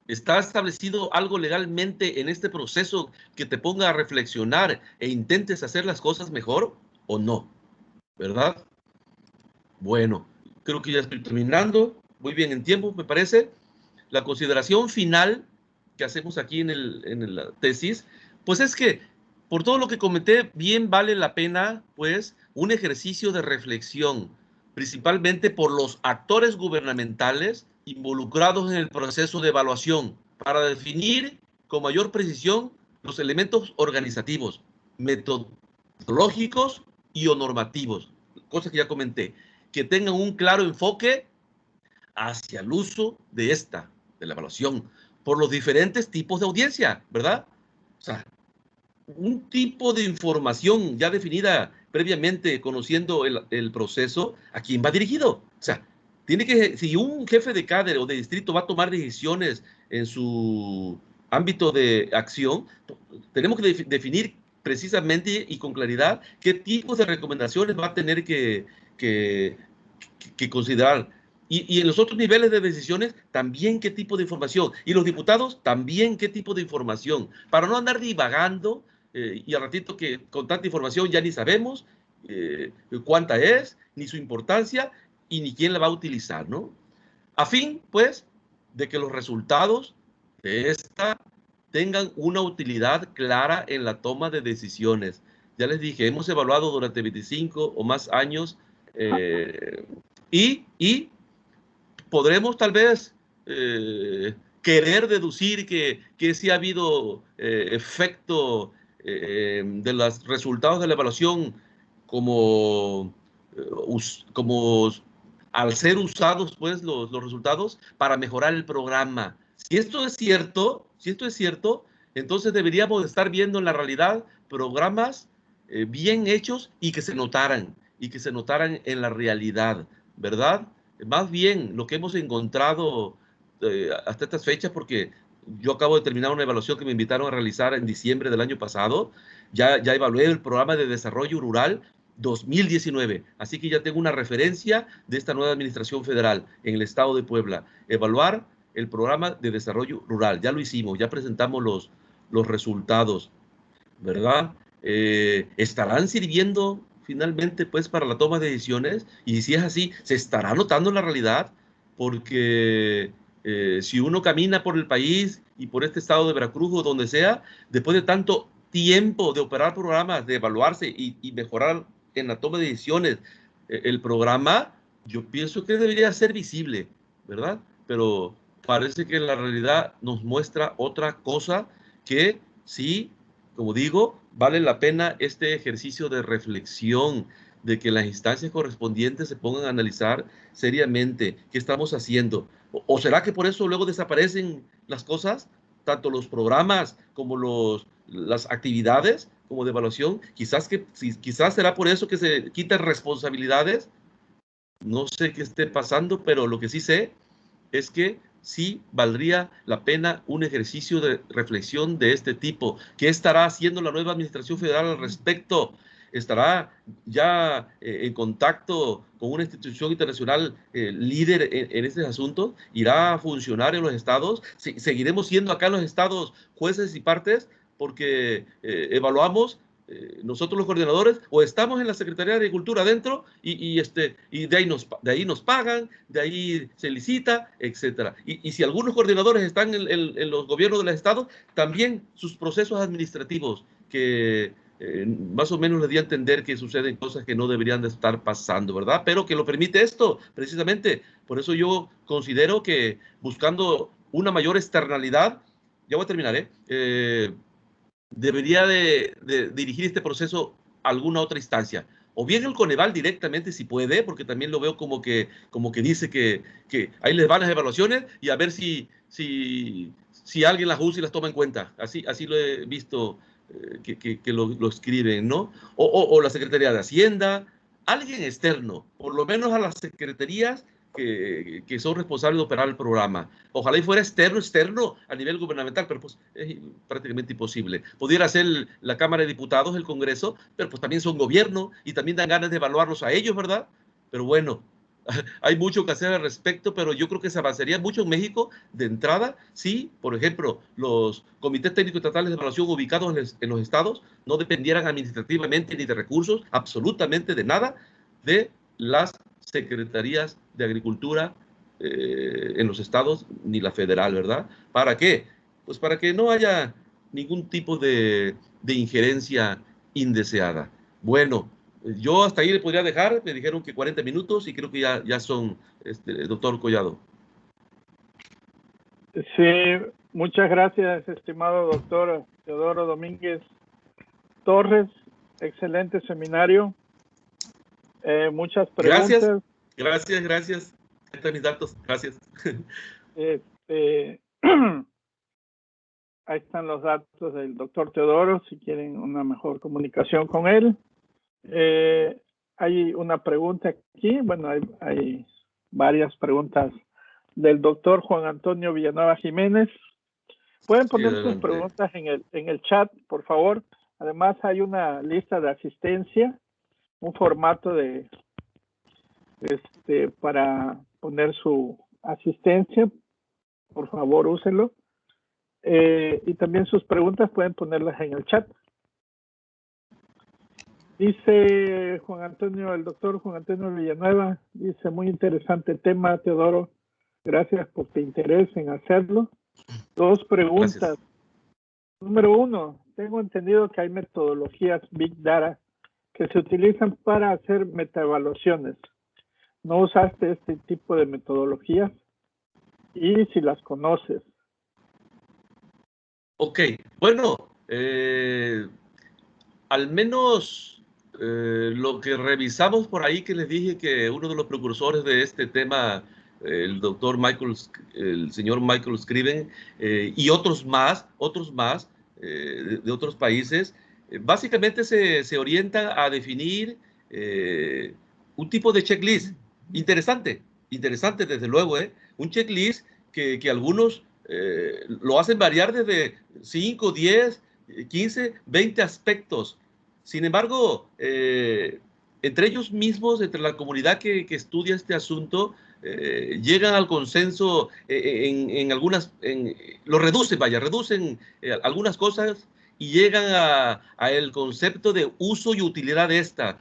¿Está establecido algo legalmente en este proceso que te ponga a reflexionar e intentes hacer las cosas mejor o no? ¿Verdad? Bueno, creo que ya estoy terminando. Muy bien en tiempo, me parece. La consideración final que hacemos aquí en la tesis, pues es que por todo lo que comenté, bien vale la pena, pues, un ejercicio de reflexión, principalmente por los actores gubernamentales involucrados en el proceso de evaluación, para definir con mayor precisión los elementos organizativos, metodológicos y o normativos, cosas que ya comenté. que tengan un claro enfoque hacia el uso de la evaluación, por los diferentes tipos de audiencia, ¿verdad? O sea, un tipo de información ya definida previamente, conociendo el proceso, ¿a quién va dirigido? O sea, si un jefe de cadre o de distrito va a tomar decisiones en su ámbito de acción, tenemos que definir precisamente y con claridad qué tipos de recomendaciones va a tener que considerar. Y en los otros niveles de decisiones, también qué tipo de información. Y los diputados, también qué tipo de información. Para no andar divagando y al ratito que con tanta información ya ni sabemos cuánta es, ni su importancia, y ni quién la va a utilizar, ¿no? A fin, pues, de que los resultados de esta tengan una utilidad clara en la toma de decisiones. Ya les dije, hemos evaluado durante 25 o más años y podremos tal vez querer deducir que sí ha habido efecto de los resultados de la evaluación como, como al ser usados pues los resultados para mejorar el programa. Si esto es cierto, entonces deberíamos estar viendo en la realidad programas bien hechos y que se notaran en la realidad, ¿verdad? Más bien lo que hemos encontrado hasta estas fechas, porque yo acabo de terminar una evaluación que me invitaron a realizar en diciembre del año pasado, ya evalué el programa de desarrollo rural 2019, así que ya tengo una referencia de esta nueva administración federal en el estado de Puebla, evaluar el programa de desarrollo rural, ya lo hicimos, ya presentamos los resultados, ¿verdad? ¿Estarán sirviendo finalmente pues para la toma de decisiones? Y si es así, ¿se estará notando la realidad? Porque si uno camina por el país y por este estado de Veracruz o donde sea, después de tanto tiempo de operar programas, de evaluarse y mejorar en la toma de decisiones el programa, yo pienso que debería ser visible, ¿verdad? Pero parece que la realidad nos muestra otra cosa que sí, como digo, vale la pena este ejercicio de reflexión, de que las instancias correspondientes se pongan a analizar seriamente qué estamos haciendo. ¿O será que por eso luego desaparecen las cosas? Tanto los programas como las actividades como de evaluación. Quizás será por eso que se quitan responsabilidades. No sé qué esté pasando, pero lo que sí sé es que sí valdría la pena un ejercicio de reflexión de este tipo. ¿Qué estará haciendo la nueva administración federal al respecto? ¿Estará ya en contacto con una institución internacional líder en estos asuntos? ¿Irá a funcionar en los estados? ¿Seguiremos siendo acá en los estados jueces y partes porque evaluamos nosotros los coordinadores, o estamos en la Secretaría de Agricultura adentro y de ahí nos pagan, de ahí se licita, etcétera? Y si algunos coordinadores están en los gobiernos de los estados, también sus procesos administrativos, que más o menos les di a entender que suceden cosas que no deberían de estar pasando, ¿verdad? Pero que lo permite esto, precisamente. Por eso yo considero que buscando una mayor externalidad, ya voy a terminar, debería de dirigir este proceso a alguna otra instancia. O bien el Coneval directamente, si puede, porque también lo veo como que dice que ahí les van las evaluaciones y a ver si alguien las usa y las toma en cuenta. Así lo he visto que lo escriben, ¿no? O la Secretaría de Hacienda, alguien externo, por lo menos a las secretarías que son responsables de operar el programa. Ojalá y fuera externo a nivel gubernamental, pero pues es prácticamente imposible. Pudiera ser la Cámara de Diputados, el Congreso, pero pues también son gobierno y también dan ganas de evaluarlos a ellos, ¿verdad? Pero bueno, hay mucho que hacer al respecto, pero yo creo que se avanzaría mucho en México de entrada si, por ejemplo, los comités técnicos estatales de evaluación ubicados en los estados no dependieran administrativamente ni de recursos, absolutamente de nada, de las secretarías de Agricultura en los estados, ni la federal, ¿verdad? ¿Para qué? Pues para que no haya ningún tipo de injerencia indeseada. Bueno, yo hasta ahí le podría dejar, me dijeron que 40 minutos y creo que ya son, doctor Collado. Sí, muchas gracias, estimado doctor Teodoro Domínguez Torres. Excelente seminario. Muchas preguntas. Gracias. Gracias, gracias. Ahí están mis datos. Gracias. Ahí están los datos del doctor Teodoro, si quieren una mejor comunicación con él. Hay una pregunta aquí, bueno, hay varias preguntas del doctor Juan Antonio Villanueva Jiménez. Pueden poner sus preguntas en el chat, por favor. Además, hay una lista de asistencia, un formato para poner su asistencia. Por favor, úsenlo. Y también sus preguntas pueden ponerlas en el chat. Dice Juan Antonio, el doctor Juan Antonio Villanueva, dice, muy interesante tema, Teodoro. Gracias por tu interés en hacerlo. Dos preguntas. Gracias. Número uno, tengo entendido que hay metodologías Big Data que se utilizan para hacer metaevaluaciones. ¿No usaste este tipo de metodologías? Y si las conoces. Ok, bueno, al menos lo que revisamos por ahí, que les dije que uno de los precursores de este tema, el doctor el señor Michael Scriven, y otros más de otros países, básicamente se orientan a definir un tipo de checklist interesante desde luego, un checklist que algunos lo hacen variar desde 5, 10, 15, 20 aspectos. Sin embargo, entre ellos mismos, entre la comunidad que estudia este asunto, llegan al consenso en algunas, lo reducen algunas cosas y llegan a el concepto de uso y utilidad de esta.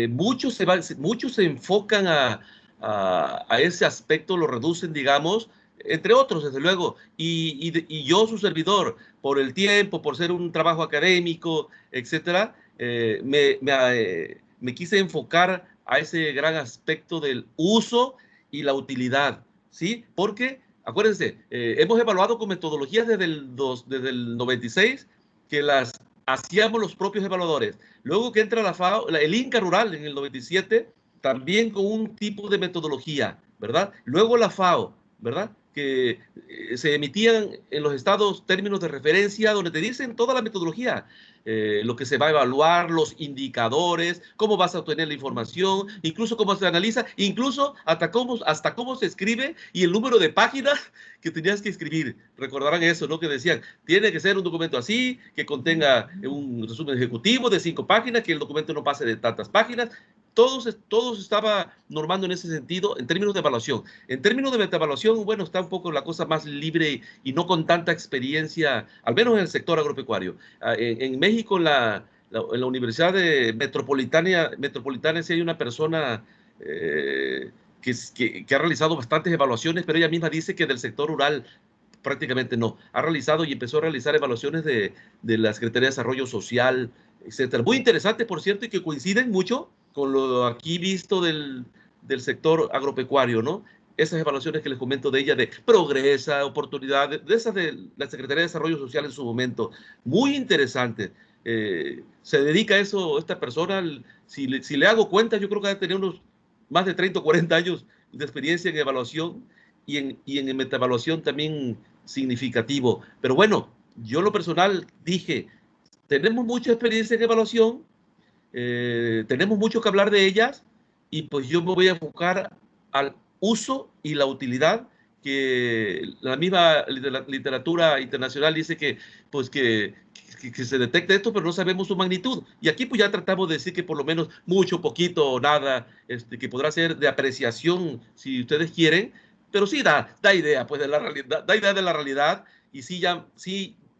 Muchos se enfocan a ese aspecto, lo reducen, digamos, entre otros, desde luego, y yo, su servidor, por el tiempo, por ser un trabajo académico, etcétera, me quise enfocar a ese gran aspecto del uso y la utilidad, ¿sí? Porque, acuérdense, hemos evaluado con metodologías desde el 96, que las hacíamos los propios evaluadores. Luego que entra la FAO, el Inca Rural en el 97, también con un tipo de metodología, ¿verdad? Luego la FAO, ¿verdad? Que se emitían en los estados términos de referencia donde te dicen toda la metodología, lo que se va a evaluar, los indicadores, cómo vas a obtener la información, incluso cómo se analiza, incluso hasta cómo se escribe y el número de páginas que tenías que escribir. Recordarán eso, ¿no? Que decían, tiene que ser un documento así, que contenga un resumen ejecutivo de 5 páginas, que el documento no pase de tantas páginas. Todos estaba normando en ese sentido en términos de evaluación. En términos de metaevaluación, bueno, está un poco la cosa más libre y no con tanta experiencia, al menos en el sector agropecuario. En México, en la Universidad Metropolitana, sí hay una persona que ha realizado bastantes evaluaciones, pero ella misma dice que del sector rural prácticamente no. Ha realizado y empezó a realizar evaluaciones de la Secretaría de Desarrollo Social, etcétera. Muy interesante, por cierto, y que coinciden mucho con lo aquí visto del sector agropecuario, ¿no? Esas evaluaciones que les comento de ella, de Progresa, Oportunidad, de esas de la Secretaría de Desarrollo Social en su momento. Muy interesante. Se dedica a eso esta persona. Si le hago cuenta, yo creo que ha tenido unos más de 30 o 40 años de experiencia en evaluación y en metaevaluación también significativo. Pero bueno, yo lo personal dije, tenemos mucha experiencia en evaluación, tenemos mucho que hablar de ellas y pues yo me voy a enfocar al uso y la utilidad, que la misma literatura internacional dice que se detecta esto, pero no sabemos su magnitud. Y aquí pues ya tratamos de decir que por lo menos mucho, poquito o nada, que podrá ser de apreciación si ustedes quieren, pero sí da idea pues de la realidad, da idea de la realidad y sí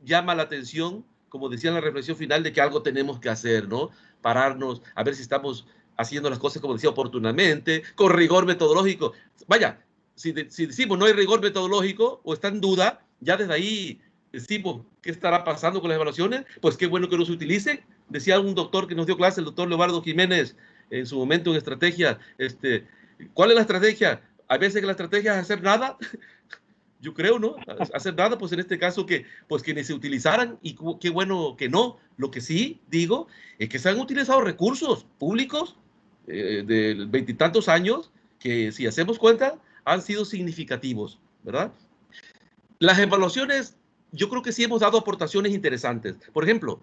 llama la atención, como decía en la reflexión final, de que algo tenemos que hacer, ¿no? Pararnos, a ver si estamos haciendo las cosas, como decía, oportunamente, con rigor metodológico. Vaya, si decimos no hay rigor metodológico o está en duda, ya desde ahí decimos qué estará pasando con las evaluaciones, pues qué bueno que no se utilicen. Decía un doctor que nos dio clase, el doctor Leobardo Jiménez, en su momento en estrategia, ¿cuál es la estrategia? A veces que la estrategia es hacer nada, yo creo, ¿no? Hacer nada, pues en este caso que ni se utilizaran y qué bueno que no. Lo que sí digo es que se han utilizado recursos públicos de veintitantos años que si hacemos cuenta, han sido significativos, ¿verdad? Las evaluaciones, yo creo que sí hemos dado aportaciones interesantes. Por ejemplo,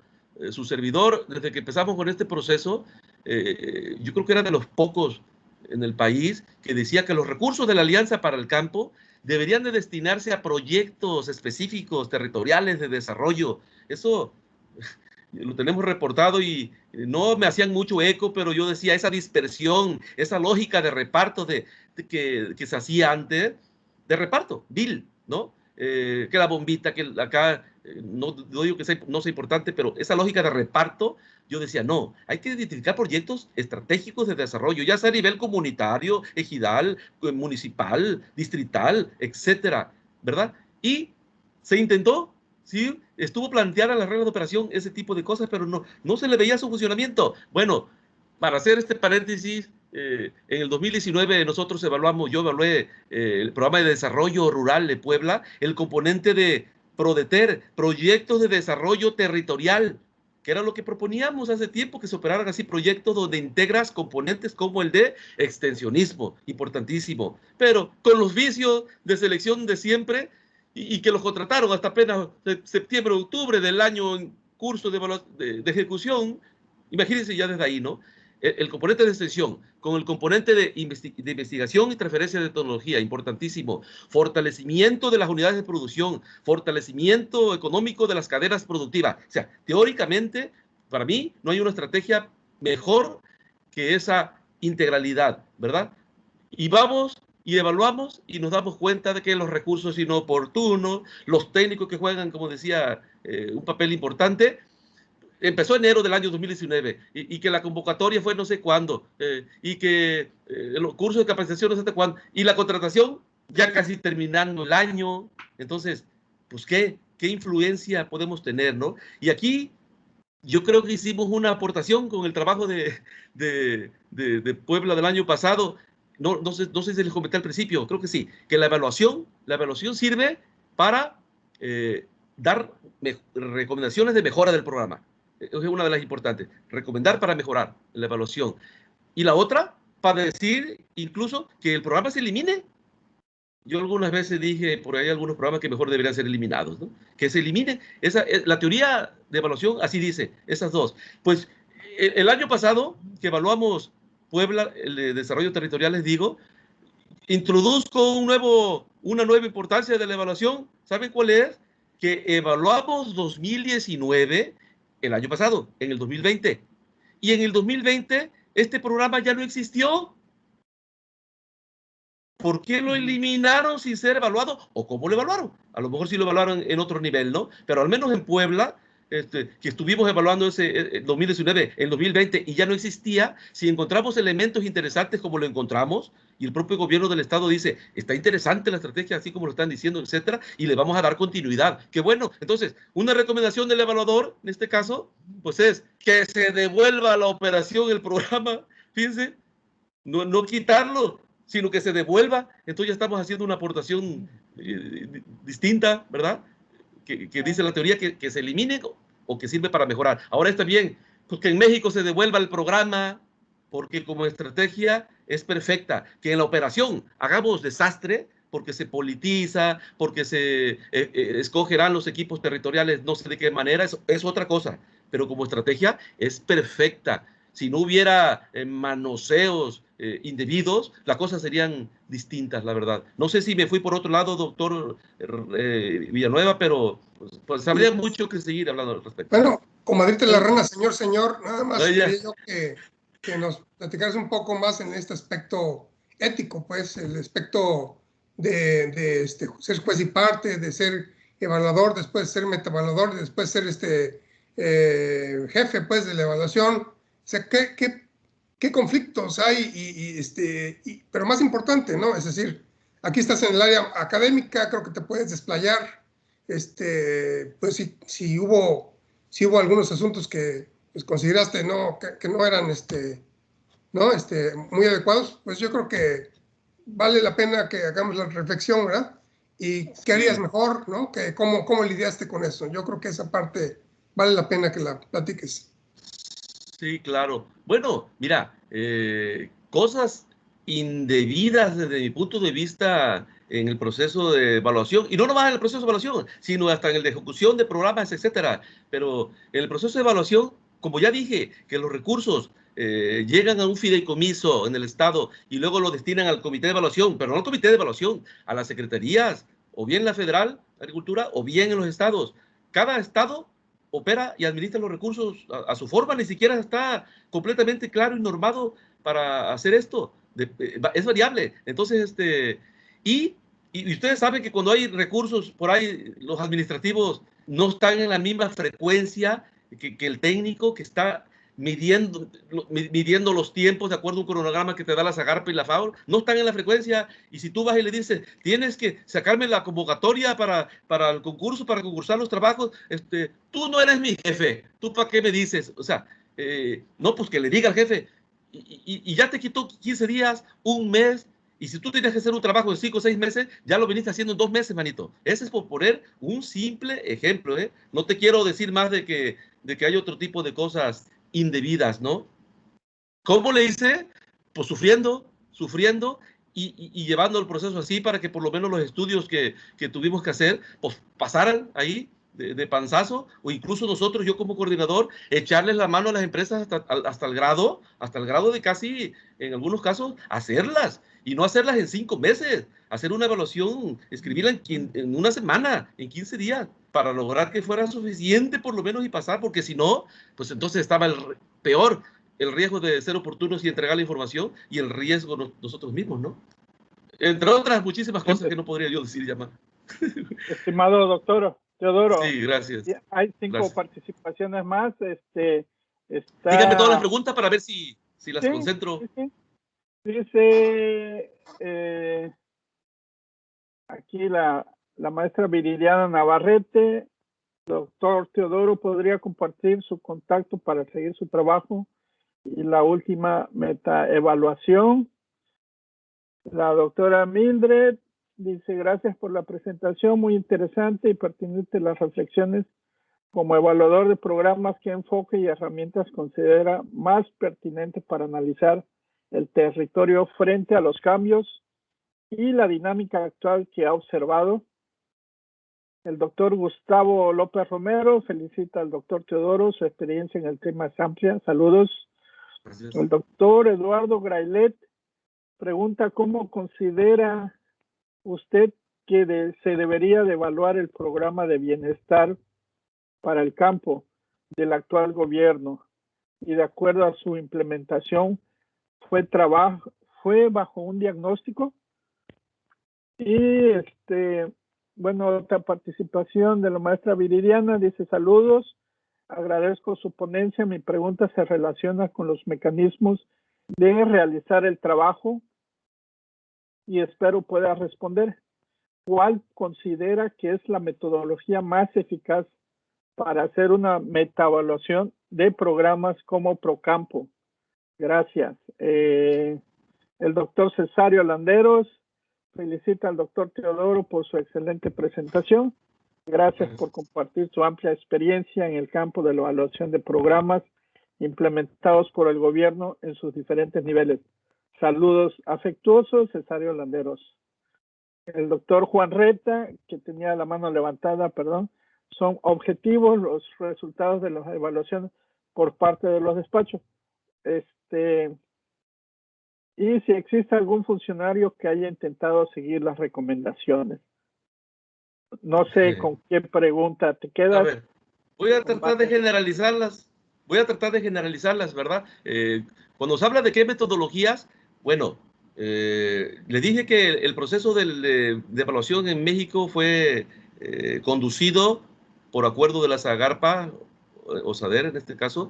su servidor, desde que empezamos con este proceso, yo creo que era de los pocos en el país que decía que los recursos de la Alianza para el Campo deberían de destinarse a proyectos específicos, territoriales de desarrollo. Eso lo tenemos reportado y no me hacían mucho eco, pero yo decía, esa dispersión, esa lógica de reparto que se hacía antes, de reparto, vil, ¿no? Que la bombita, que acá, no digo que no sea importante, pero esa lógica de reparto, yo decía, no, hay que identificar proyectos estratégicos de desarrollo, ya sea a nivel comunitario, ejidal, municipal, distrital, etcétera, ¿verdad? Y se intentó, sí, estuvo planteada en las reglas de operación ese tipo de cosas, pero no se le veía su funcionamiento. Bueno, para hacer este paréntesis, en el 2019 nosotros evaluamos, yo evalué el programa de desarrollo rural de Puebla, el componente de PRODETER, proyectos de desarrollo territorial, que era lo que proponíamos hace tiempo, que se operaran así proyectos donde integras componentes como el de extensionismo, importantísimo, pero con los vicios de selección de siempre y que los contrataron hasta apenas septiembre, octubre del año en curso de ejecución. Imagínense ya desde ahí, ¿no? El componente de extensión, con el componente de investigación y transferencia de tecnología, importantísimo. Fortalecimiento de las unidades de producción, fortalecimiento económico de las cadenas productivas. O sea, teóricamente, para mí, no hay una estrategia mejor que esa integralidad, ¿verdad? Y vamos y evaluamos y nos damos cuenta de que los recursos inoportunos, los técnicos que juegan, como decía, un papel importante. Empezó enero del año 2019 y que la convocatoria fue no sé cuándo y que los cursos de capacitación no sé hasta cuándo y la contratación ya casi terminando el año. Entonces, pues qué influencia podemos tener, ¿no? Y aquí yo creo que hicimos una aportación con el trabajo de Puebla del año pasado. No sé si les comenté al principio, creo que sí, que la evaluación sirve para dar recomendaciones de mejora del programa. Es una de las importantes. Recomendar para mejorar la evaluación. Y la otra, para decir incluso que el programa se elimine. Yo algunas veces dije por ahí algunos programas que mejor deberían ser eliminados, ¿no? Que se eliminen. La teoría de evaluación así dice, esas dos. Pues el año pasado que evaluamos Puebla, el de desarrollo territorial, les digo, introduzco una nueva importancia de la evaluación. ¿Saben cuál es? Que evaluamos 2019 el año pasado, en el 2020. Y en el 2020 este programa ya no existió. ¿Por qué lo eliminaron sin ser evaluado? ¿O cómo lo evaluaron? A lo mejor sí lo evaluaron en otro nivel, ¿no? Pero al menos en Puebla, que estuvimos evaluando ese 2019, en 2020, y ya no existía, si encontramos elementos interesantes como lo encontramos, y el propio gobierno del estado dice, está interesante la estrategia, así como lo están diciendo, etcétera, y le vamos a dar continuidad. Qué bueno. Entonces, una recomendación del evaluador, en este caso, pues es que se devuelva a la operación el programa, fíjense, no quitarlo, sino que se devuelva. Entonces ya estamos haciendo una aportación distinta, ¿verdad? Que dice la teoría que se elimine o que sirve para mejorar. Ahora está bien, pues que en México se devuelva el programa, porque como estrategia es perfecta. Que en la operación hagamos desastre, porque se politiza, porque se escogerán los equipos territoriales, no sé de qué manera, es otra cosa. Pero como estrategia es perfecta. Si no hubiera manoseos indebidos, las cosas serían distintas, la verdad. No sé si me fui por otro lado, doctor Villanueva, pero pues habría mucho que seguir hablando al respecto. Bueno, comadrita la rana, señor, nada más quería yo que nos platicaras un poco más en este aspecto ético, pues, el aspecto de ser juez y parte, de ser evaluador, después de ser metaevaluador, después de ser jefe, pues, de la evaluación. O sea, ¿qué conflictos hay? Pero más importante, ¿no? Es decir, aquí estás en el área académica, creo que te puedes desplayar. Pues si hubo algunos asuntos que pues, consideraste que no eran muy adecuados, pues yo creo que vale la pena que hagamos la reflexión, ¿verdad? Y qué harías mejor, ¿no? ¿Cómo lidiaste con eso? Yo creo que esa parte vale la pena que la platiques. Sí, claro. Bueno, mira, cosas indebidas desde mi punto de vista en el proceso de evaluación, y no nomás en el proceso de evaluación, sino hasta en el de ejecución de programas, etcétera. Pero en el proceso de evaluación, como ya dije, que los recursos llegan a un fideicomiso en el Estado y luego lo destinan al comité de evaluación, pero no al comité de evaluación, a las secretarías, o bien la Federal de Agricultura, o bien en los estados. Cada estado opera y administra los recursos a su forma, ni siquiera está completamente claro y normado para hacer esto. Es variable. Entonces, y ustedes saben que cuando hay recursos por ahí, los administrativos no están en la misma frecuencia que el técnico que está midiendo los tiempos de acuerdo a un cronograma que te da la Zagarpa y la FAO, no están en la frecuencia. Y si tú vas y le dices, tienes que sacarme la convocatoria para el concurso, para concursar los trabajos, tú no eres mi jefe, ¿tú para qué me dices? O sea, no, pues que le diga al jefe, y ya te quitó 15 días, un mes, y si tú tienes que hacer un trabajo de 5 o 6 meses, ya lo viniste haciendo en 2 meses, manito. Ese es por poner un simple ejemplo, ¿eh? No te quiero decir más de que hay otro tipo de cosas indebidas, ¿no? ¿Cómo le hice? Pues sufriendo y llevando el proceso así para que por lo menos los estudios que tuvimos que hacer, pues pasaran ahí de panzazo, o incluso nosotros, yo como coordinador, echarles la mano a las empresas hasta el grado de casi, en algunos casos, hacerlas, y no hacerlas en 5 meses, hacer una evaluación, escribirla en una semana, en 15 días, para lograr que fuera suficiente por lo menos y pasar, porque si no, pues entonces estaba peor el riesgo de ser oportunos y entregar la información, y el riesgo nosotros mismos, ¿no? Entre otras muchísimas cosas que no podría yo decir ya más. Estimado doctor Teodoro. Sí, gracias. Hay 5 participaciones más. Dígame todas las preguntas para ver si las concentro. Sí. Dice aquí la maestra Viridiana Navarrete, doctor Teodoro, ¿podría compartir su contacto para seguir su trabajo? Y la última metaevaluación. La doctora Mildred dice, gracias por la presentación, muy interesante y pertinente las reflexiones. Como evaluador de programas, ¿qué enfoque y herramientas considera más pertinente para analizar el territorio frente a los cambios y la dinámica actual que ha observado? El doctor Gustavo López Romero felicita al doctor Teodoro, su experiencia en el tema es amplia. Saludos. Gracias. El doctor Eduardo Grailet pregunta, ¿cómo considera usted que se debería de evaluar el programa de bienestar para el campo del actual gobierno? Y de acuerdo a su implementación, ¿fue bajo un diagnóstico? Y bueno, otra participación de la maestra Viridiana dice, saludos, agradezco su ponencia. Mi pregunta se relaciona con los mecanismos de realizar el trabajo y espero pueda responder. ¿Cuál considera que es la metodología más eficaz para hacer una metaevaluación de programas como Procampo? Gracias. El doctor Cesario Landeros felicita al doctor Teodoro por su excelente presentación. Gracias por compartir su amplia experiencia en el campo de la evaluación de programas implementados por el gobierno en sus diferentes niveles. Saludos afectuosos, Cesario Landeros. El doctor Juan Reta, que tenía la mano levantada, perdón, son objetivos los resultados de las evaluaciones por parte de los despachos. Y si existe algún funcionario que haya intentado seguir las recomendaciones. No sé con qué pregunta te quedas. A ver, voy a tratar de generalizarlas. ¿Verdad? Cuando se habla de qué metodologías, bueno, le dije que el proceso de evaluación en México fue conducido por acuerdo de la Zagarpa, o SADER en este caso,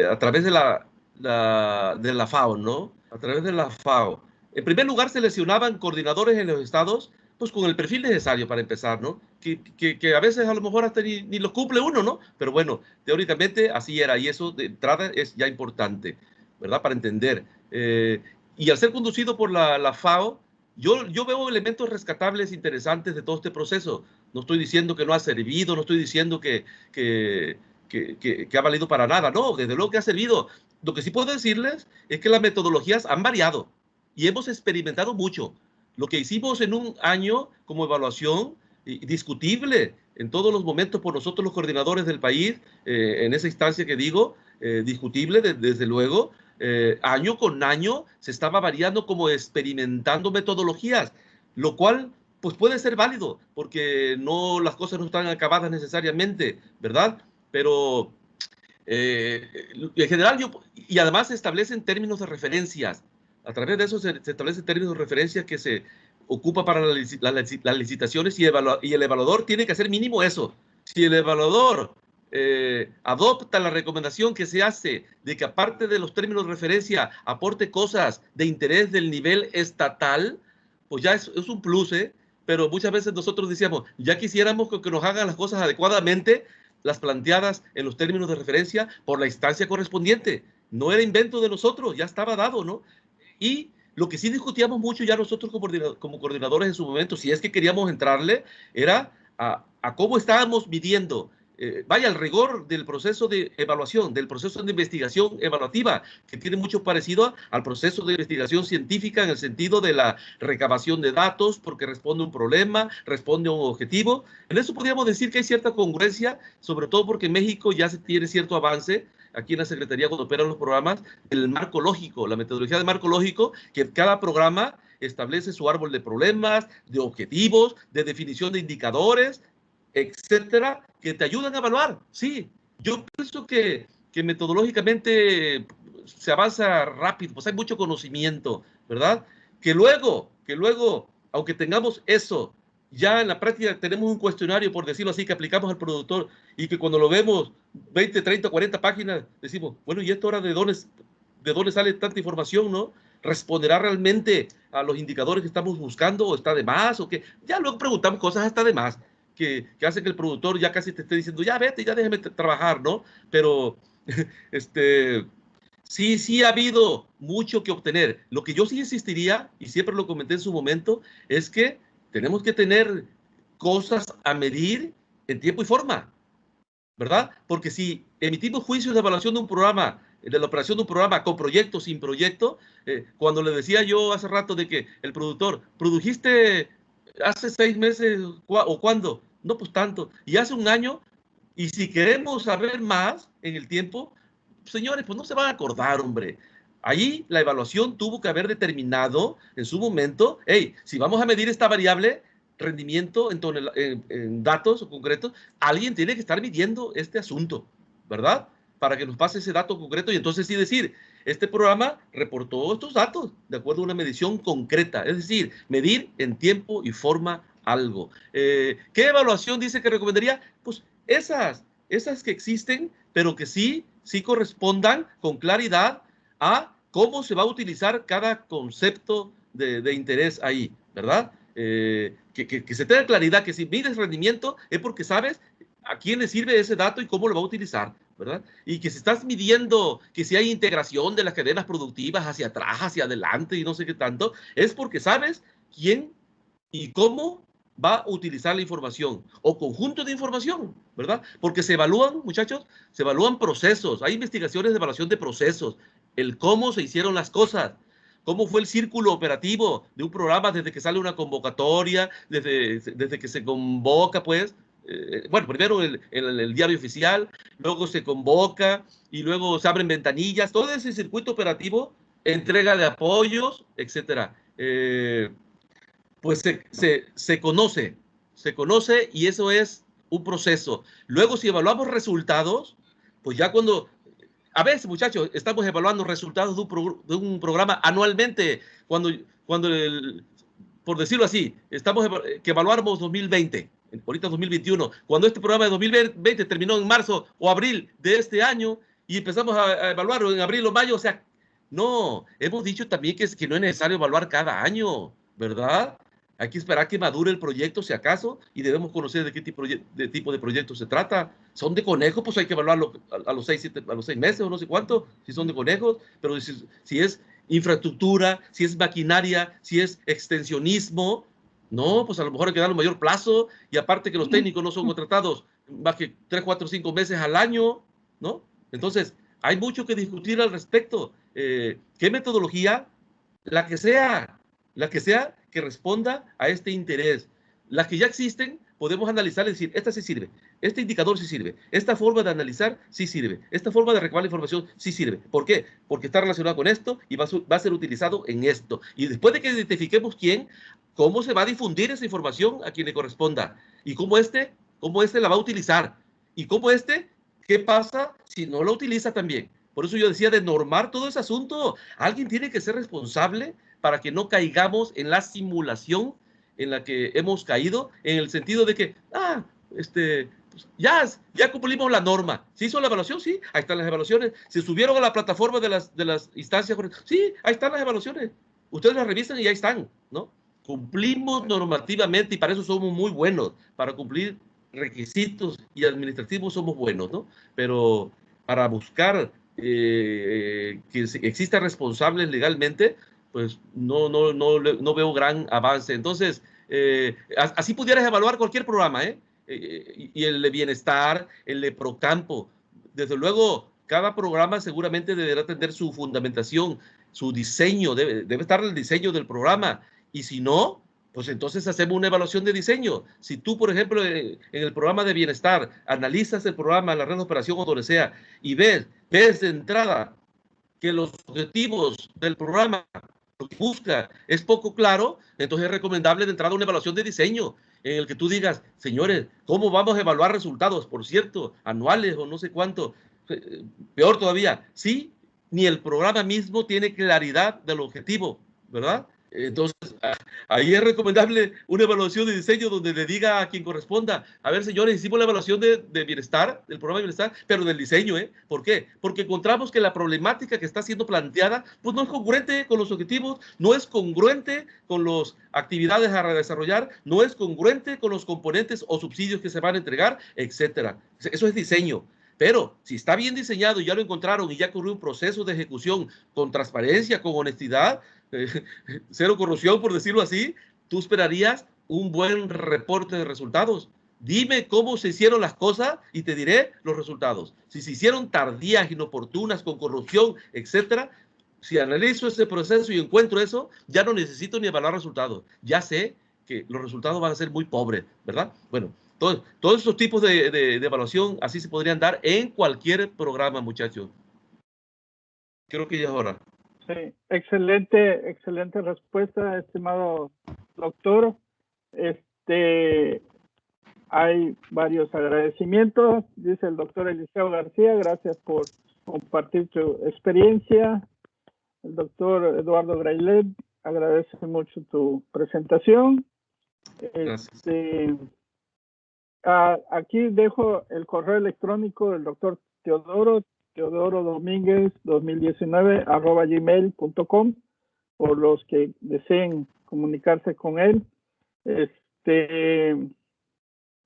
a través de la FAO, ¿no? A través de la FAO. En primer lugar, seleccionaban coordinadores en los estados, pues con el perfil necesario para empezar, ¿no? Que a veces a lo mejor hasta ni lo cumple uno, ¿no? Pero bueno, teóricamente así era, y eso de entrada es ya importante, ¿verdad? Para entender. Y al ser conducido por la FAO, yo veo elementos rescatables interesantes de todo este proceso. No estoy diciendo que no ha servido, no estoy diciendo que ha valido para nada, no, desde luego que ha servido. Lo que sí puedo decirles es que las metodologías han variado y hemos experimentado mucho. Lo que hicimos en un año como evaluación, discutible en todos los momentos por nosotros los coordinadores del país, en esa instancia que digo, discutible desde luego, año con año se estaba variando como experimentando metodologías, lo cual pues puede ser válido, porque no, las cosas no están acabadas necesariamente, ¿verdad? Pero en general, y además se establecen términos de referencias. A través de eso se establecen términos de referencia que se ocupa para las licitaciones, y el evaluador tiene que hacer mínimo eso. Si el evaluador adopta la recomendación que se hace de que aparte de los términos de referencia aporte cosas de interés del nivel estatal, pues ya es un plus, ¿eh? Pero muchas veces nosotros decíamos, ya quisiéramos que nos hagan las cosas adecuadamente, las planteadas en los términos de referencia por la instancia correspondiente. No era invento de nosotros, ya estaba dado, ¿no? Y lo que sí discutíamos mucho ya nosotros como coordinadores en su momento, si es que queríamos entrarle, era a cómo estábamos midiendo, vaya, el rigor del proceso de evaluación, del proceso de investigación evaluativa, que tiene mucho parecido al proceso de investigación científica en el sentido de la recabación de datos, porque responde a un problema, responde a un objetivo. En eso podríamos decir que hay cierta congruencia, sobre todo porque en México ya se tiene cierto avance, aquí en la Secretaría cuando operan los programas, el marco lógico, la metodología de marco lógico, que cada programa establece su árbol de problemas, de objetivos, de definición de indicadores, etcétera, que te ayudan a evaluar. Sí, yo pienso que metodológicamente se avanza rápido, pues hay mucho conocimiento, ¿verdad? Que luego, aunque tengamos eso, ya en la práctica tenemos un cuestionario, por decirlo así, que aplicamos al productor, y que cuando lo vemos 20, 30, 40 páginas, decimos, bueno, ¿y esto ahora de dónde sale tanta información, no? ¿Responderá realmente a los indicadores que estamos buscando, o está de más, o qué? Ya luego preguntamos cosas hasta de más, que hace que el productor ya casi te esté diciendo, ya vete, ya déjeme trabajar, ¿no? Pero sí ha habido mucho que obtener. Lo que yo sí insistiría, y siempre lo comenté en su momento, es que tenemos que tener cosas a medir en tiempo y forma, ¿verdad? Porque si emitimos juicios de evaluación de un programa, de la operación de un programa con proyecto, sin proyecto, cuando le decía yo hace rato de que el productor, ¿produjiste hace 6 meses o cuándo? No, pues tanto. Y hace un año, y si queremos saber más en el tiempo, señores, pues no se van a acordar, hombre. Ahí la evaluación tuvo que haber determinado en su momento, hey, si vamos a medir esta variable, rendimiento en datos concretos, alguien tiene que estar midiendo este asunto, ¿verdad? Para que nos pase ese dato concreto y entonces sí decir, este programa reportó estos datos de acuerdo a una medición concreta, es decir, medir en tiempo y forma algo. ¿Qué evaluación dice que recomendaría? Pues esas que existen, pero que sí correspondan con claridad a cómo se va a utilizar cada concepto de interés ahí, ¿verdad? Que se tenga claridad que si mides rendimiento es porque sabes a quién le sirve ese dato y cómo lo va a utilizar, ¿verdad? Y que si estás midiendo que si hay integración de las cadenas productivas hacia atrás, hacia adelante y no sé qué tanto, es porque sabes quién y cómo va a utilizar la información o conjunto de información, ¿verdad? Porque se evalúan, muchachos, se evalúan procesos, hay investigaciones de evaluación de procesos, el cómo se hicieron las cosas, cómo fue el círculo operativo de un programa desde que sale una convocatoria, desde que se convoca, pues, bueno, primero el diario oficial, luego se convoca y luego se abren ventanillas, todo ese circuito operativo, entrega de apoyos, etcétera. Pues se conoce y eso es un proceso. Luego, si evaluamos resultados, pues ya a veces, muchachos, estamos evaluando resultados de un programa anualmente, cuando por decirlo así, que evaluamos 2020, ahorita 2021, cuando este programa de 2020 terminó en marzo o abril de este año y empezamos a evaluarlo en abril o mayo, o sea, no, hemos dicho también que no es necesario evaluar cada año, ¿verdad? Hay que esperar que madure el proyecto, si acaso, y debemos conocer de qué tipo de proyecto se trata. Son de conejos, pues hay que evaluarlo a los 6 meses o no sé cuánto, si son de conejos, pero si es infraestructura, si es maquinaria, si es extensionismo, no, pues a lo mejor hay que darle un mayor plazo, y aparte que los técnicos no son contratados más que 3, 4, 5 meses al año, ¿no? Entonces, hay mucho que discutir al respecto. ¿Qué metodología la que sea que responda a este interés. Las que ya existen, podemos analizar y decir, esta sí sirve, este indicador sí sirve, esta forma de analizar sí sirve, esta forma de recabar la información sí sirve. ¿Por qué? Porque está relacionado con esto y va a ser utilizado en esto. Y después de que identifiquemos quién, cómo se va a difundir esa información a quien le corresponda y cómo este la va a utilizar y cómo qué pasa si no lo utiliza también. Por eso yo decía de normar todo ese asunto. Alguien tiene que ser responsable para que no caigamos en la simulación en la que hemos caído, en el sentido de que, pues ya cumplimos la norma. ¿Se hizo la evaluación? Sí, ahí están las evaluaciones. ¿Se subieron a la plataforma de las instancias? Sí, ahí están las evaluaciones. Ustedes las revisan y ahí están, ¿no? Cumplimos normativamente y para eso somos muy buenos, para cumplir requisitos y administrativos somos buenos, ¿no? Pero para buscar que existan responsables legalmente, pues no veo gran avance. Entonces, así pudieras evaluar cualquier programa, y el de bienestar, el de Procampo. Desde luego, cada programa seguramente deberá tener su fundamentación, su diseño, debe estar el diseño del programa. Y si no, pues entonces hacemos una evaluación de diseño. Si tú, por ejemplo, en el programa de bienestar, analizas el programa, la red de operación o donde sea, y ves de entrada que los objetivos del programa, lo que busca, es poco claro, entonces es recomendable de entrada una evaluación de diseño en el que tú digas, señores, ¿cómo vamos a evaluar resultados? Por cierto, anuales o no sé cuánto. Peor todavía, sí, ni el programa mismo tiene claridad del objetivo, ¿verdad? Entonces, ahí es recomendable una evaluación de diseño donde le diga a quien corresponda, a ver, señores, hicimos la evaluación de bienestar, del programa de bienestar, pero del diseño, ¿eh? ¿Por qué? Porque encontramos que la problemática que está siendo planteada, pues no es congruente con los objetivos, no es congruente con las actividades a desarrollar, no es congruente con los componentes o subsidios que se van a entregar, etcétera. Eso es diseño. Pero si está bien diseñado y ya lo encontraron y ya ocurrió un proceso de ejecución con transparencia, con honestidad, cero corrupción, por decirlo así, tú esperarías un buen reporte de resultados. Dime cómo se hicieron las cosas y te diré los resultados. Si se hicieron tardías, inoportunas, con corrupción, etcétera, si analizo ese proceso y encuentro eso, ya no necesito ni evaluar resultados. Ya sé que los resultados van a ser muy pobres, ¿verdad? Bueno, todos estos tipos de evaluación así se podrían dar en cualquier programa, muchachos. Creo que ya es hora. Sí, excelente respuesta, estimado doctor. Hay varios agradecimientos, dice el doctor Eliseo García, gracias por compartir tu experiencia. El doctor Eduardo Grailet agradece mucho tu presentación. Aquí dejo el correo electrónico del doctor Teodoro Domínguez 2019 @gmail.com por los que deseen comunicarse con él. Le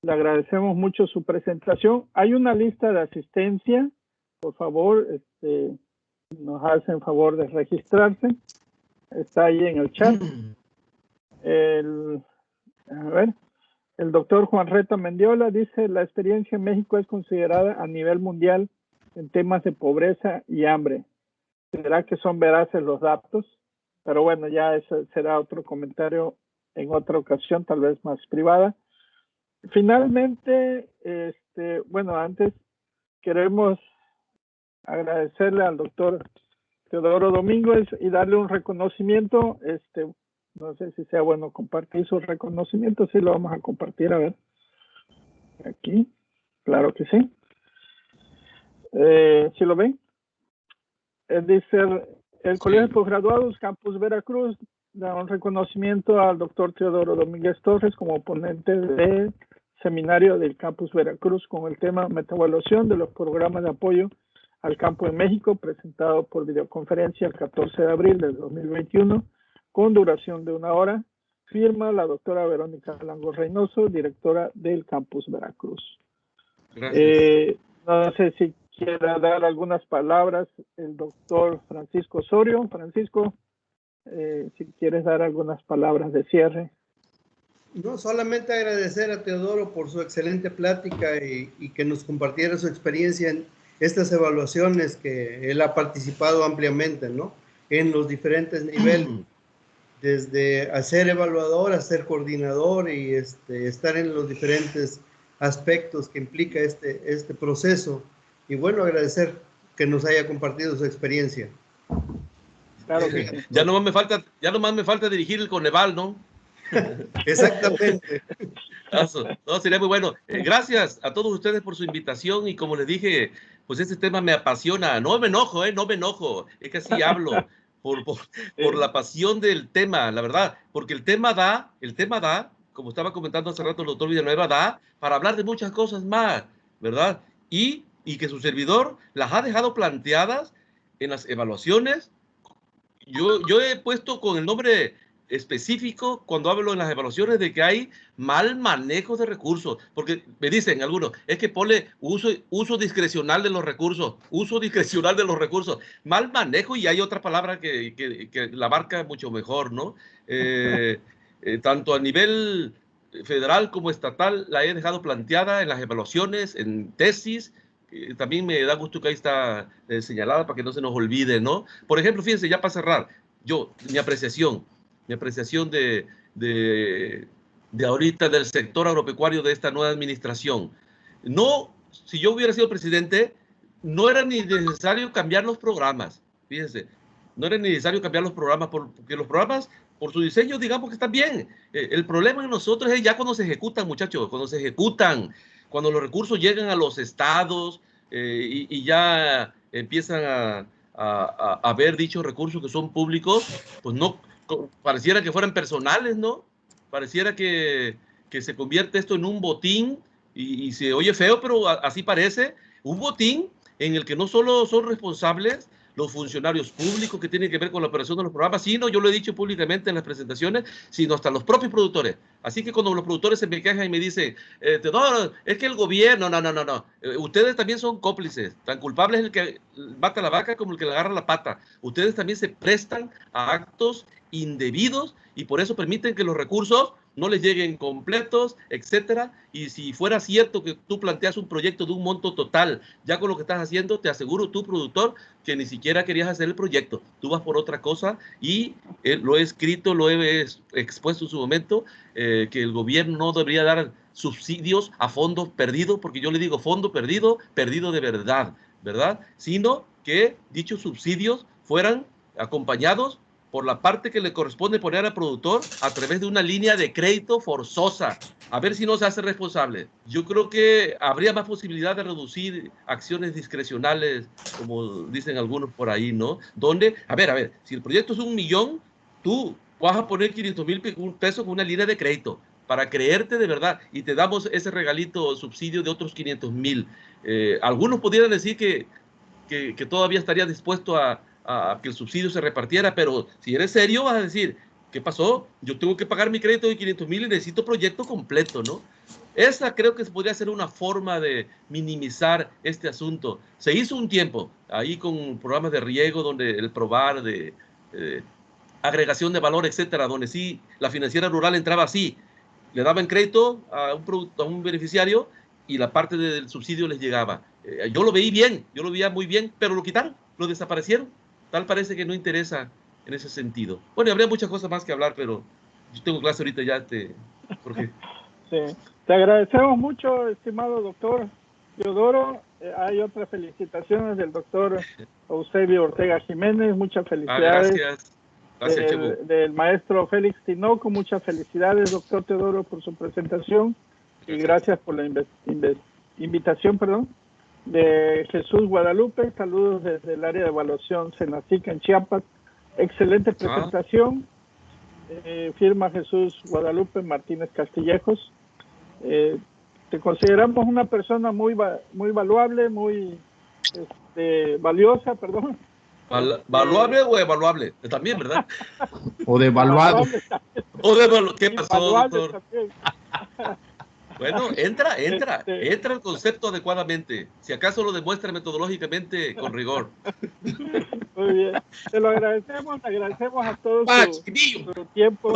agradecemos mucho su presentación. Hay una lista de asistencia, por favor, nos hacen favor de registrarse. Está ahí en el chat. El doctor Juan Reta Mendiola dice, la experiencia en México es considerada a nivel mundial en temas de pobreza y hambre. ¿Será que son veraces los datos? Pero bueno, ya eso será otro comentario en otra ocasión, tal vez más privada. Finalmente, antes queremos agradecerle al doctor Teodoro Domínguez y darle un reconocimiento. No sé si sea bueno compartir su reconocimiento. Sí, lo vamos a compartir, a ver. Aquí, claro que sí. ¿Sí lo ven? Dice el Colegio de Posgraduados Campus Veracruz da un reconocimiento al doctor Teodoro Domínguez Torres como ponente del seminario del Campus Veracruz con el tema Metaevaluación de los programas de apoyo al campo en México, presentado por videoconferencia el 14 de abril del 2021, con duración de 1 hora. Firma la doctora Verónica Lango Reynoso, directora del Campus Veracruz. Gracias. No sé si quiera dar algunas palabras el doctor Francisco Osorio. Francisco, si quieres dar algunas palabras de cierre. No, solamente agradecer a Teodoro por su excelente plática y que nos compartiera su experiencia en estas evaluaciones que él ha participado ampliamente, ¿no? en los diferentes niveles, desde ser evaluador a ser coordinador y estar en los diferentes aspectos que implica este proceso. Y bueno, agradecer que nos haya compartido su experiencia. Claro que sí. Ya nomás me falta dirigir el Coneval, ¿no? Exactamente. No, sería muy bueno. Gracias a todos ustedes por su invitación y como les dije, pues este tema me apasiona. No me enojo, no me enojo. Es que así hablo por la pasión del tema, la verdad. Porque el tema da, como estaba comentando hace rato el doctor Villanueva, da para hablar de muchas cosas más, ¿verdad? Y que su servidor las ha dejado planteadas en las evaluaciones. Yo he puesto con el nombre específico cuando hablo en las evaluaciones de que hay mal manejo de recursos, porque me dicen algunos, es que ponle uso discrecional de los recursos, mal manejo, y hay otra palabra que la marca mucho mejor, ¿no? Tanto a nivel federal como estatal la he dejado planteada en las evaluaciones, en tesis. También me da gusto que ahí está señalada para que no se nos olvide, ¿no? Por ejemplo, fíjense, ya para cerrar, mi apreciación de ahorita del sector agropecuario de esta nueva administración. No, si yo hubiera sido presidente, no era ni necesario cambiar los programas, fíjense, no era necesario cambiar los programas, porque los programas, por su diseño, digamos que están bien. El problema en nosotros es ya cuando se ejecutan, muchachos, cuando los recursos llegan a los estados y ya empiezan a ver dichos recursos que son públicos, pues no, pareciera que fueran personales, ¿no? Pareciera que se convierte esto en un botín y se oye feo, pero así parece, un botín en el que no solo son responsables los funcionarios públicos que tienen que ver con la operación de los programas, sino, yo lo he dicho públicamente en las presentaciones, sino hasta los propios productores. Así que cuando los productores se me quejan y me dicen, no, es que el gobierno, no, ustedes también son cómplices, tan culpables el que mata la vaca como el que le agarra la pata. Ustedes también se prestan a actos indebidos y por eso permiten que los recursos no les lleguen completos, etcétera. Y si fuera cierto que tú planteas un proyecto de un monto total, ya con lo que estás haciendo, te aseguro, tú, productor, que ni siquiera querías hacer el proyecto. Tú vas por otra cosa y lo he escrito, lo he expuesto en su momento, que el gobierno no debería dar subsidios a fondos perdidos, porque yo le digo fondo perdido, perdido de verdad, ¿verdad? Sino que dichos subsidios fueran acompañados por la parte que le corresponde poner al productor a través de una línea de crédito forzosa, a ver si no se hace responsable. Yo creo que habría más posibilidad de reducir acciones discrecionales, como dicen algunos por ahí, ¿no? Donde, a ver, si el proyecto es 1 millón, tú vas a poner 500,000 pesos con una línea de crédito para creerte de verdad y te damos ese regalito, subsidio de otros 500,000. Algunos pudieran decir que todavía estaría dispuesto a que el subsidio se repartiera, pero si eres serio vas a decir, ¿qué pasó? Yo tengo que pagar mi crédito de 500,000 y necesito proyecto completo, ¿no? Esa creo que podría ser una forma de minimizar este asunto. Se hizo un tiempo ahí con programas de riego donde el probar de agregación de valor, etcétera, donde sí la financiera rural entraba así, le daban crédito a un beneficiario y la parte del subsidio les llegaba. Yo lo veía muy bien, pero lo quitaron, lo desaparecieron. Tal parece que no interesa en ese sentido. Bueno, y habría muchas cosas más que hablar, pero yo tengo clase ahorita ya, Jorge. Sí. Te agradecemos mucho, estimado doctor Teodoro. Hay otras felicitaciones del doctor Eusebio Ortega Jiménez. Muchas felicidades. Gracias. Gracias, del maestro Félix Tinoco. Muchas felicidades, doctor Teodoro, por su presentación. Y gracias por la invitación, de Jesús Guadalupe. Saludos desde el área de evaluación Senacica en Chiapas. Excelente presentación. Firma Jesús Guadalupe Martínez Castillejos. Te consideramos una persona muy valuable, muy valiosa, perdón. ¿Valuable o evaluable? También, ¿verdad? O de evaluado. ¿Qué pasó, doctor? Bueno, entra el concepto adecuadamente. Si acaso lo demuestra metodológicamente con rigor. Muy bien. Te lo agradecemos a todos su tiempo.